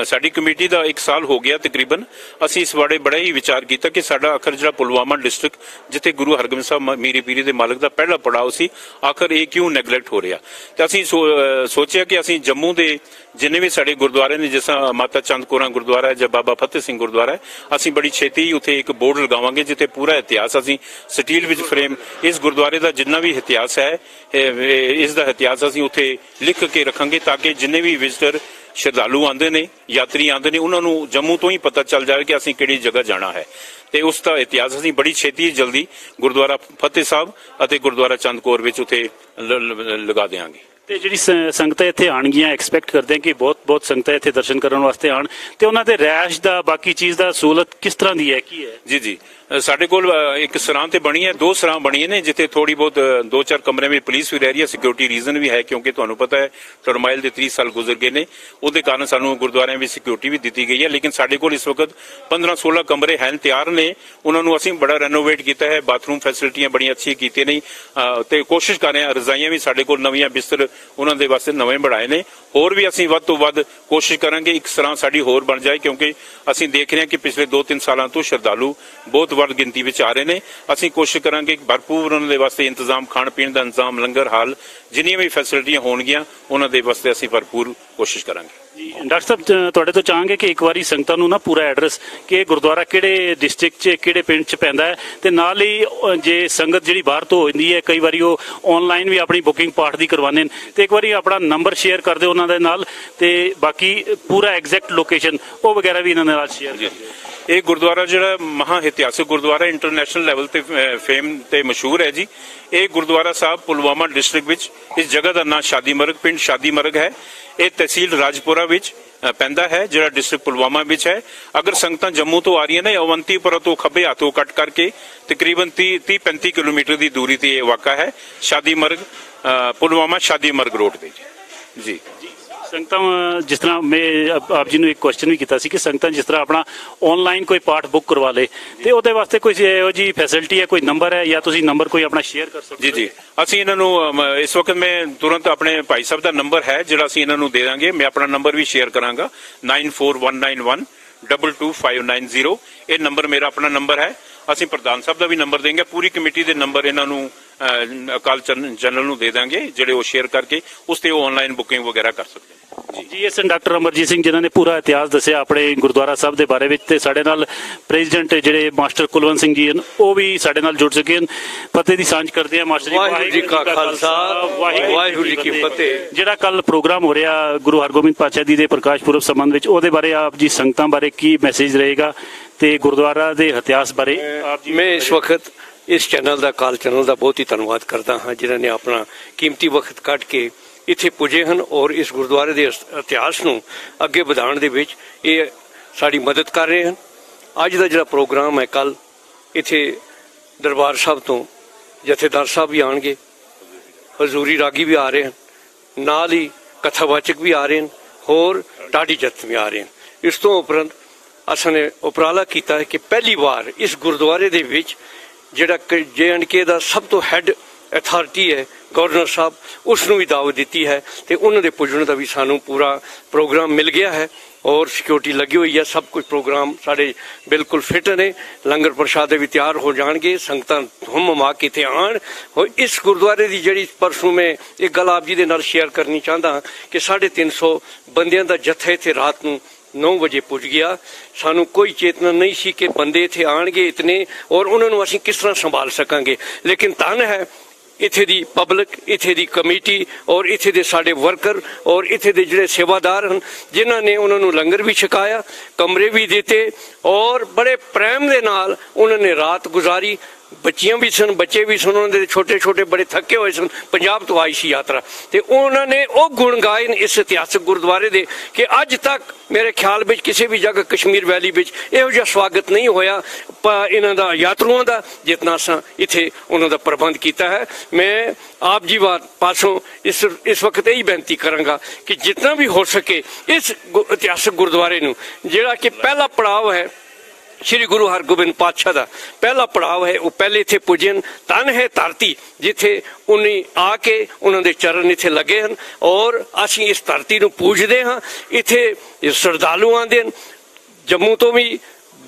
ਸਾਡੀ ਕਮੇਟੀ ਦਾ 1 ਸਾਲ ਹੋ ਗਿਆ ਤਕਰੀਬਨ। ਅਸੀਂ ਇਸ ਬਾਰੇ ਬੜਾ ਹੀ ਵਿਚਾਰ ਕੀਤਾ ਕਿ ਸਾਡਾ ਆਖਰ ਜਿਹੜਾ ਪੁਲਵਾਮਾ ਡਿਸਟ੍ਰਿਕਟ, ਜਿੱਥੇ ਗੁਰੂ ਹਰਗੋਬਿੰਦ ਸਾਹਿਬ ਮੀਰੀ ਪੀਰੀ ਦੇ ਮਾਲਕ ਦਾ ਪਹਿਲਾ ਪੜਾਅ ਸੀ, ਆਖਰ ਇਹ ਕਿਉਂ ਨੈਗਲੈਕਟ ਹੋ ਰਿਹਾ। ਤੇ ਅਸੀਂ ਸੋਚਿਆ ਕਿ ਅਸੀਂ ਜੰਮੂ ਦੇ ਜਿੰਨੇ ਵੀ ਸਾਡੇ ਗੁਰਦੁਆਰੇ ਨੇ, ਜਿਸ ਤਰ੍ਹਾਂ ਮਾਤਾ ਚੰਦ ਕੌਰਾਂ ਗੁਰਦੁਆਰਾ ਹੈ ਜਾਂ ਬਾਬਾ ਫਤਿਹ ਸਿੰਘ ਗੁਰਦੁਆਰਾ ਹੈ, ਅਸੀਂ ਬੜੀ ਛੇਤੀ ਉੱਥੇ ਇੱਕ ਬੋਰਡ ਲਗਾਵਾਂਗੇ, ਜਿੱਥੇ ਪੂਰਾ ਇਤਿਹਾਸ ਅਸੀਂ ਸਟੀਲ ਵਿੱਚ ਫਰੇਮ, ਇਸ ਗੁਰਦੁਆਰੇ ਦਾ ਜਿੰਨਾ ਵੀ ਇਤਿਹਾਸ ਹੈ, ਇਸ ਦਾ ਇਤਿਹਾਸ ਅਸੀਂ ਉੱਥੇ ਲਿਖ ਕੇ ਰੱਖਾਂਗੇ, ਤਾਂ ਕਿ ਜਿੰਨੇ ਵੀ ਵਿਜ਼ਟਰ ਸ਼ਰਧਾਲੂ ਆਉਂਦੇ ਨੇ, ਯਾਤਰੀ ਆਉਂਦੇ ਨੇ, ਉਹਨਾਂ ਨੂੰ ਜੰਮੂ ਤੋਂ ਹੀ ਪਤਾ ਚੱਲ ਜਾਵੇ ਕਿ ਅਸੀਂ ਕਿਹੜੀ ਜਗ੍ਹਾ ਜਾਣਾ ਹੈ। ਤੇ ਉਸ ਦਾ ਇਤਿਹਾਸ ਅਸੀਂ ਬੜੀ ਛੇਤੀ ਜਲਦੀ ਗੁਰਦੁਆਰਾ ਫਤਿਹ ਸਾਹਿਬ ਅਤੇ ਗੁਰਦੁਆਰਾ ਚੰਦ ਕੌਰ ਵਿੱਚ ਉੱਥੇ ਲਗਾ ਦੇਵਾਂਗੇ। ਤੇ ਜਿਹੜੀ ਸੰਗਤਾਂ ਇੱਥੇ ਆਣਗੀਆਂ, ਐਕਸਪੈਕਟ ਕਰਦੇ ਹਾਂ ਕਿ ਬਹੁਤ ਸੰਗਤਾਂ ਇੱਥੇ ਦਰਸ਼ਨ ਕਰਨ ਵਾਸਤੇ ਆਣ, ਤੇ ਉਹਨਾਂ ਦੇ ਰਹਿਸ਼ ਦਾ, ਬਾਕੀ ਚੀਜ਼ ਦਾ ਸਹੂਲਤ ਕਿਸ ਤਰ੍ਹਾਂ ਦੀ ਹੈ, ਕੀ ਹੈ? ਜੀ ਸਾਡੇ ਕੋਲ ਇੱਕ ਸਰਾਂ ਤੇ ਬਣੀ ਹੈ, 2 ਸਰਾਂ ਬਣੀਆਂ ਨੇ, ਜਿੱਥੇ ਥੋੜੀ ਬਹੁਤ 2-4 ਕਮਰੇ ਵਿੱਚ ਪੁਲਿਸ ਵੀ ਰਹਿ ਰਹੀ ਹੈ। ਸਿਕਿਉਰਿਟੀ ਰੀਜ਼ਨ ਵੀ ਹੈ, ਕਿਉਂਕਿ ਤੁਹਾਨੂੰ ਪਤਾ ਹੈ ਟਰਮਾਈਲ ਦੇ 30 ਸਾਲ ਗੁਜ਼ਰ ਗਏ ਨੇ, ਉਹਦੇ ਕਾਰਨ ਸਾਨੂੰ ਗੁਰਦੁਆਰਿਆਂ ਵਿੱਚ ਸਿਕਿਉਰਿਟੀ ਵੀ ਦਿੱਤੀ ਗਈ ਹੈ। ਲੇਕਿਨ ਸਾਡੇ ਕੋਲ ਇਸ ਵਕਤ 15-16 ਕਮਰੇ ਹਨ, ਤਿਆਰ ਨੇ। ਉਹਨਾਂ ਨੂੰ ਅਸੀਂ ਬੜਾ ਰੈਨੋਵੇਟ ਕੀਤਾ ਹੈ, ਬਾਥਰੂਮ ਫੈਸਿਲਿਟੀਆਂ ਬੜੀਆਂ ਅੱਛੀਆਂ ਕੀਤੀਆਂ ਨੇ, ਤੇ ਕੋਸ਼ਿਸ਼ ਕਰ ਰਹੇ ਹਾਂ, ਰਜ਼ਾਈਆਂ ਵੀ ਸਾਡੇ ਕੋਲ ਨਵੀਆਂ, ਬਿਸਤਰ ਉਹਨਾਂ ਦੇ ਵਾਸਤੇ ਨਵੇਂ ਬਣਾਏ ਨੇ। ਹੋਰ ਵੀ ਅਸੀਂ ਵੱਧ ਤੋਂ ਵੱਧ ਕੋਸ਼ਿਸ਼ ਕਰਾਂਗੇ ਇੱਕ ਸਰਾਂ ਸਾਡੀ ਹੋਰ ਬਣ ਜਾਏ, ਕਿਉਂਕਿ ਅਸੀਂ ਦੇਖ ਰਹੇ ਹਾਂ ਕਿ ਪਿਛਲੇ 2-3 ਸਾਲਾਂ ਤੋਂ ਸ਼ਰਧਾਲੂ ਬਹੁਤ ਵੱਧ ਗਿਣਤੀ ਵਿੱਚ ਆ ਰਹੇ ਨੇ। ਅਸੀਂ ਕੋਸ਼ਿਸ਼ ਕਰਾਂਗੇ ਕਿ ਭਰਪੂਰ ਉਹਨਾਂ ਦੇ ਵਾਸਤੇ ਇੰਤਜ਼ਾਮ, ਖਾਣ ਪੀਣ ਦਾ ਇੰਤਜ਼ਾਮ, ਲੰਗਰ ਹਾਲ, ਜਿੰਨੀਆਂ ਵੀ ਫੈਸਿਲਿਟੀਆਂ ਹੋਣਗੀਆਂ ਉਹਨਾਂ ਦੇ ਵਾਸਤੇ ਅਸੀਂ ਭਰਪੂਰ ਕੋਸ਼ਿਸ਼ ਕਰਾਂਗੇ। ਜੀ ਡਾਕਟਰ ਸਾਹਿਬ, ਤੁਹਾਡੇ ਤੋਂ ਚਾਹਾਂਗੇ ਕਿ ਇੱਕ ਵਾਰੀ ਸੰਗਤਾਂ ਨੂੰ ਨਾ ਪੂਰਾ ਐਡਰੈਸ, ਕਿ ਗੁਰਦੁਆਰਾ ਕਿਹੜੇ ਡਿਸਟ੍ਰਿਕਟ 'ਚ, ਕਿਹੜੇ ਪਿੰਡ 'ਚ ਪੈਂਦਾ ਹੈ, ਤੇ ਨਾਲ ਹੀ ਜੇ ਸੰਗਤ ਜਿਹੜੀ ਬਾਹਰ ਤੋਂ ਹੋ ਜਾਂਦੀ ਹੈ, ਕਈ ਵਾਰੀ ਉਹ ਆਨਲਾਈਨ ਵੀ ਆਪਣੀ ਬੁਕਿੰਗ ਪਾਠ ਦੀ ਕਰਵਾਉਂਦੇ ਨੇ, ਤੇ ਇੱਕ ਵਾਰੀ ਆਪਣਾ ਨੰਬਰ ਸ਼ੇਅਰ ਕਰ ਦਿਓ ਉਹਨਾਂ ਦੇ ਨਾਲ, ਤੇ ਬਾਕੀ ਪੂਰਾ ਐਗਜ਼ੈਕਟ ਲੋਕੇਸ਼ਨ ਉਹ ਵਗੈਰਾ ਵੀ ਇਹਨਾਂ ਦੇ ਨਾਲ ਸ਼ੇਅਰ ਕਰ ਦਿਓ। ਇਹ ਗੁਰਦੁਆਰਾ ਜਿਹੜਾ ਮਹਾ ਇਤਿਹਾਸਕ ਗੁਰਦੁਆਰਾ, ਇੰਟਰਨੈਸ਼ਨਲ ਲੈਵਲ ਤੇ ਫੇਮ ਤੇ ਮਸ਼ਹੂਰ ਹੈ ਜੀ। ਇਹ ਗੁਰਦੁਆਰਾ ਸਾਹਿਬ ਪੁਲਵਾਮਾ ਡਿਸਟ੍ਰਿਕਟ ਵਿੱਚ, ਇਸ ਜਗ੍ਹਾ ਦਾ ਨਾਮ ਸ਼ਾਦੀਮਰਗ, ਪਿੰਡ ਸ਼ਾਦੀਮਰਗ ਹੈ। ਇਹ ਤਹਿਸੀਲ ਰਾਜਪੁਰਾ ਵਿੱਚ ਪੈਂਦਾ ਹੈ, ਜਿਹੜਾ ਡਿਸਟ੍ਰਿਕਟ ਪੁਲਵਾਮਾ ਵਿੱਚ ਹੈ। ਅਗਰ ਸੰਗਤਾਂ ਜੰਮੂ ਤੋਂ ਆ ਰਹੀਆਂ ਨੇ, ਅਵੰਤੀਪੁਰਾ ਤੋਂ ਖੱਬੇ ਹੱਥੋਂ ਕੱਟ ਕਰਕੇ ਤਕਰੀਬਨ 30-35 ਕਿਲੋਮੀਟਰ ਦੀ ਦੂਰੀ ਤੇ ਇਹ ਵਾਕਾ ਹੈ, ਸ਼ਾਦੀਮਰਗ, ਪੁਲਵਾਮਾ ਸ਼ਾਦੀਮਰਗ ਰੋਡ ਤੇ ਜੀ। ਸੰਗਤਾਂ ਜਿਸ ਤਰ੍ਹਾਂ ਮੈਂ ਆਪ ਜੀ ਨੂੰ ਇੱਕ ਕੁਐਸਚਨ ਵੀ ਕੀਤਾ ਸੀ ਕਿ ਸੰਗਤਾਂ ਜਿਸ ਤਰ੍ਹਾਂ ਆਪਣਾ ਆਨਲਾਈਨ ਕੋਈ ਪਾਠ ਬੁੱਕ ਕਰਵਾ ਲੇ ਤੇ ਉਹਦੇ ਵਾਸਤੇ ਕੋਈ ਇਹੋ ਜੀ ਫੈਸਿਲਿਟੀ ਹੈ, ਕੋਈ ਨੰਬਰ ਹੈ ਜਾਂ ਤੁਸੀਂ ਨੰਬਰ ਕੋਈ ਆਪਣਾ ਸ਼ੇਅਰ ਕਰ ਸਕਦੇ ਜੀ ਅਸੀਂ ਇਹਨਾਂ ਨੂੰ ਇਸ ਵਕਤ ਮੈਂ ਤੁਰੰਤ ਆਪਣੇ ਭਾਈ ਸਾਹਿਬ ਦਾ ਨੰਬਰ ਹੈ ਜਿਹੜਾ ਅਸੀਂ ਇਹਨਾਂ ਨੂੰ ਦੇ ਦਾਂਗੇ। ਮੈਂ ਆਪਣਾ ਨੰਬਰ ਵੀ ਸ਼ੇਅਰ ਕਰਾਂਗਾ 9419122590। ਇਹ ਨੰਬਰ ਮੇਰਾ ਆਪਣਾ ਨੰਬਰ ਹੈ। ਅਸੀਂ ਪ੍ਰਧਾਨ ਸਾਹਿਬ ਦਾ ਵੀ ਨੰਬਰ ਦੇਂਗੇ, ਪੂਰੀ ਕਮੇਟੀ ਦੇ ਨੰਬਰ ਇਹਨਾਂ ਨੂੰ ਅਕਾਲ ਜਨਰਲ ਨੂੰ ਦੇ ਦਾਂਗੇ ਜਿਹੜੇ ਉਹ ਸ਼ੇਅਰ ਕਰਕੇ ਉਸ ਤੇ ਉਹ ਆਨਲਾਈਨ ਬੁਕਿੰਗ ਵਗੈਰਾ ਕਰ ਸਕਦੇ ਨੇ। ਜੀ ਇਸ ਡਾਕਟਰ ਅਮਰਜੀਤ ਸਿੰਘ ਜਿਨ੍ਹਾਂ ਨੇ ਪੂਰਾ ਇਤਿਹਾਸ ਦੱਸਿਆ ਆਪਣੇ ਗੁਰਦੁਆਰਾ ਸਾਹਿਬ ਦੇ ਬਾਰੇ ਵਿੱਚ, ਤੇ ਸਾਡੇ ਨਾਲ ਪ੍ਰੈਜ਼ੀਡੈਂਟ ਜਿਹੜੇ ਮਾਸਟਰ ਕੁਲਵੰਤ ਸਿੰਘ ਜੀ ਹਨ ਉਹ ਵੀ ਸਾਡੇ ਨਾਲ ਜੁੜ ਚੁੱਕੇ ਹਨ। ਫਤਿਹ ਦੀ ਸਾਂਝ ਕਰਦੇ ਆ ਮਾਸਟਰ ਜੀ। ਵਾਹਿਗੁਰੂ ਜੀ ਕਾ ਖਾਲਸਾ ਵਾਹਿਗੁਰੂ ਜੀ ਕੀ ਫਤਿਹ। ਜਿਹੜਾ ਕੱਲ ਪ੍ਰੋਗਰਾਮ ਹੋ ਰਿਹਾ ਗੁਰੂ ਹਰਗੋਬਿੰਦ ਪਾਤਸ਼ਾਹ ਜੀ ਦੇ ਪ੍ਰਕਾਸ਼ ਪੁਰਬ ਸੰਬੰਧ ਵਿੱਚ, ਉਹਦੇ ਬਾਰੇ ਆਪ ਜੀ ਸੰਗਤਾਂ ਬਾਰੇ ਕੀ ਮੈਸੇਜ ਰਹੇਗਾ ਤੇ ਗੁਰਦੁਆਰਾ ਦੇ ਇਤਿਹਾਸ ਬਾਰੇ ਆਪ ਜੀ? ਮੈਂ ਇਸ ਵਕਤ ਇਸ ਚੈਨਲ ਦਾ, ਕਾਲ ਚੈਨਲ ਦਾ ਬਹੁਤ ਹੀ ਧੰਨਵਾਦ ਕਰਦਾ ਹਾਂ ਜਿਨ੍ਹਾਂ ਨੇ ਆਪਣਾ ਕੀਮਤੀ ਵਕਤ ਕੱਢ ਕੇ ਇੱਥੇ ਪੁੱਜੇ ਹਨ ਔਰ ਇਸ ਗੁਰਦੁਆਰੇ ਦੇ ਇਤਿਹਾਸ ਨੂੰ ਅੱਗੇ ਵਧਾਉਣ ਦੇ ਵਿੱਚ ਇਹ ਸਾਡੀ ਮਦਦ ਕਰ ਰਹੇ ਹਨ। ਅੱਜ ਦਾ ਜਿਹੜਾ ਪ੍ਰੋਗਰਾਮ ਹੈ, ਕੱਲ ਇੱਥੇ ਦਰਬਾਰ ਸਾਹਿਬ ਤੋਂ ਜਥੇਦਾਰ ਸਾਹਿਬ ਵੀ ਆਉਣਗੇ, ਹਜ਼ੂਰੀ ਰਾਗੀ ਵੀ ਆ ਰਹੇ ਹਨ, ਨਾਲ ਹੀ ਕਥਾਵਾਚਕ ਵੀ ਆ ਰਹੇ ਹਨ, ਹੋਰ ਢਾਡੀ ਜਥ ਵੀ ਆ ਰਹੇ ਹਨ। ਇਸ ਤੋਂ ਉਪਰੰਤ ਅਸਾਂ ਨੇ ਉਪਰਾਲਾ ਕੀਤਾ ਹੈ ਕਿ ਪਹਿਲੀ ਵਾਰ ਇਸ ਗੁਰਦੁਆਰੇ ਦੇ ਵਿੱਚ ਜਿਹੜਾ JNK ਦਾ ਸਭ ਤੋਂ ਹੈੱਡ ਅਥਾਰਟੀ ਹੈ ਗਵਰਨਰ ਸਾਹਿਬ, ਉਸ ਨੂੰ ਵੀ ਦਾਵਤ ਦਿੱਤੀ ਹੈ ਤੇ ਉਹਨਾਂ ਦੇ ਪੁੱਜਣ ਦਾ ਵੀ ਸਾਨੂੰ ਪੂਰਾ ਪ੍ਰੋਗਰਾਮ ਮਿਲ ਗਿਆ ਹੈ ਔਰ ਸਿਕਿਉਰਿਟੀ ਲੱਗੀ ਹੋਈ ਹੈ। ਸਭ ਕੁਝ ਪ੍ਰੋਗਰਾਮ ਸਾਡੇ ਬਿਲਕੁਲ ਫਿੱਟ ਨੇ। ਲੰਗਰ ਪ੍ਰਸ਼ਾਦੇ ਵੀ ਤਿਆਰ ਹੋ ਜਾਣਗੇ। ਸੰਗਤਾਂ ਹੁਮ ਕੇ ਇੱਥੇ ਆਉਣ। ਔਰ ਇਸ ਗੁਰਦੁਆਰੇ ਦੀ ਜਿਹੜੀ ਪਰਸੋਂ ਮੈਂ ਇੱਕ ਗੱਲ ਆਪ ਜੀ ਦੇ ਨਾਲ ਸ਼ੇਅਰ ਕਰਨੀ ਚਾਹੁੰਦਾ ਕਿ 350 ਬੰਦਿਆਂ ਦਾ ਜੱਥਾ ਇੱਥੇ ਰਾਤ ਨੂੰ 9 ਵਜੇ ਪੁੱਜ ਗਿਆ। ਸਾਨੂੰ ਕੋਈ ਚੇਤਨਾ ਨਹੀਂ ਸੀ ਕਿ ਬੰਦੇ ਇੱਥੇ ਆਣਗੇ ਇਤਨੇ ਔਰ ਉਹਨਾਂ ਨੂੰ ਅਸੀਂ ਕਿਸ ਤਰ੍ਹਾਂ ਸੰਭਾਲ ਸਕਾਂਗੇ, ਲੇਕਿਨ ਧੰਨ ਹੈ ਇੱਥੇ ਦੀ ਪਬਲਿਕ, ਇੱਥੇ ਦੀ ਕਮੇਟੀ ਔਰ ਇੱਥੇ ਦੇ ਸਾਡੇ ਵਰਕਰ ਔਰ ਇੱਥੇ ਦੇ ਜਿਹੜੇ ਸੇਵਾਦਾਰ ਹਨ ਜਿਨ੍ਹਾਂ ਨੇ ਉਹਨਾਂ ਨੂੰ ਲੰਗਰ ਵੀ ਛਕਾਇਆ, ਕਮਰੇ ਵੀ ਦਿੱਤੇ ਔਰ ਬੜੇ ਪ੍ਰੇਮ ਦੇ ਨਾਲ ਉਹਨਾਂ ਨੇ ਰਾਤ ਗੁਜ਼ਾਰੀ। ਬੱਚੀਆਂ ਵੀ ਸਨ, ਬੱਚੇ ਵੀ ਸਨ, ਉਹਨਾਂ ਦੇ ਛੋਟੇ ਛੋਟੇ ਬੜੇ ਥੱਕੇ ਹੋਏ ਸਨ, ਪੰਜਾਬ ਤੋਂ ਆਈ ਸੀ ਯਾਤਰਾ, ਤੇ ਉਹਨਾਂ ਨੇ ਉਹ ਗੁਣ ਗਾਏ ਇਸ ਇਤਿਹਾਸਕ ਗੁਰਦੁਆਰੇ ਦੇ ਕਿ ਅੱਜ ਤੱਕ ਮੇਰੇ ਖਿਆਲ ਵਿੱਚ ਕਿਸੇ ਵੀ ਜਗ੍ਹਾ ਕਸ਼ਮੀਰ ਵੈਲੀ ਵਿੱਚ ਇਹੋ ਜਿਹਾ ਸਵਾਗਤ ਨਹੀਂ ਹੋਇਆ ਇਹਨਾਂ ਦਾ ਯਾਤਰੂਆਂ ਦਾ ਜਿਤਨਾ ਅਸਾਂ ਇੱਥੇ ਉਹਨਾਂ ਦਾ ਪ੍ਰਬੰਧ ਕੀਤਾ ਹੈ। ਮੈਂ ਆਪ ਜੀ ਪਾਸੋਂ ਇਸ ਵਕਤ ਇਹੀ ਬੇਨਤੀ ਕਰਾਂਗਾ ਕਿ ਜਿਤਨਾ ਵੀ ਹੋ ਸਕੇ ਇਸ ਇਤਿਹਾਸਕ ਗੁਰਦੁਆਰੇ ਨੂੰ, ਜਿਹੜਾ ਕਿ ਪਹਿਲਾ ਪੜਾਅ ਹੈ श्री गुरु हरगोबिंद पातशाह का पहला पड़ाव है, वो पहले इत्थे पुजे। धन है धरती जिथे उन्हें आके उन्होंने चरण इत्थे लगे हैं और असी इस धरती नूं पूजदे हाँ। इत्थे श्रद्धालु आंदे हैं, जम्मू तो भी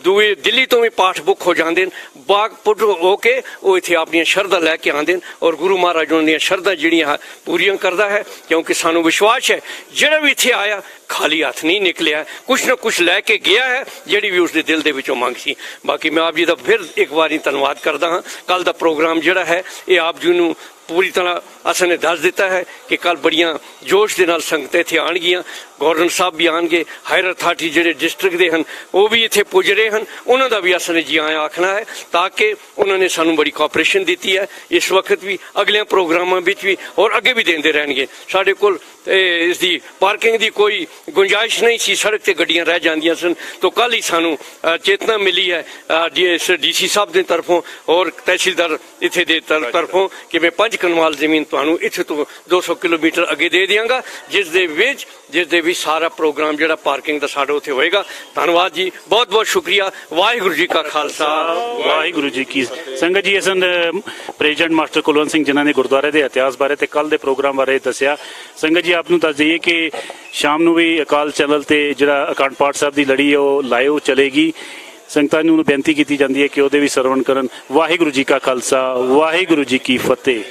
दूए दिल्ली तो भी पाठ बुक हो जाते हैं, बाग पुट होके वो इत्थे अपनी शरधा लैके आते हैं और गुरु महाराज उन्होंने शरधा जिहड़ियां पूरियां करता है, क्योंकि सानू विश्वास है जिहड़ा भी इत्थे आया खाली हाथ नहीं निकलिया, कुछ ना कुछ लैके गया है जिहड़ी भी उसके दिल दे विचों मंग सी। बाकी मैं आप जी का फिर एक बार धन्नवाद करता हाँ। कल का प्रोग्राम जिहड़ा है ये आप जी नूं पूरी तरह असां ने दस दिता है कि कल बड़ियां जोश के नाल संगतां इत्थे आउणगियां, गवर्नर साहब भी आएंगे, हायर अथॉरिटी जिहड़े डिस्ट्रिक्ट दे हन वो भी इत्थे पुज रहे हैं, उन्हां दा भी असां ने जी आया आखना है ताकि उन्होंने सानू बड़ी कोऑपरेशन दी है इस वक्त भी, अगले प्रोग्रामां विच भी और अगे भी देंदे रहणगे। साडे कोल इसकी पार्किंग की कोई गुंजाइश नहीं सी, सड़क ते गड्डियां रह जांदियां सन, तो कल ही सानू चेतना मिली है DC साहब की तरफों और तहसीलदार इत्थे दे तरफों कि मैं 5 कनाल जमीन तुहानू इत्थे तो 200 किलोमीटर अगे दे दियांगा, जिस दे विच सारा प्रोग्राम जिहड़ा पार्किंग दा साडा उत्थे होएगा। धन्नवाद जी, बहुत बहुत शुक्रिया। वाहिगुरू जी का खालसा वाहिगुरू जी की संगत जी। असन प्रेजिडेंट मास्टर कुलवंत सिंह जिन्होंने गुरुद्वारे के इतिहास बारे ते कल दे प्रोग्राम बारे दस्या। संगत जी आप दस दईए कि शाम नूं भी अकाल चैनल ते जिहड़ा अखंड पाठ साहब की लड़ी है वो लाइव चलेगी। संगतां नूं बेनती की जाती है कि उहदे भी सरवण करन। वाहिगुरू जी का खालसा वाहिगुरू जी की फतेह।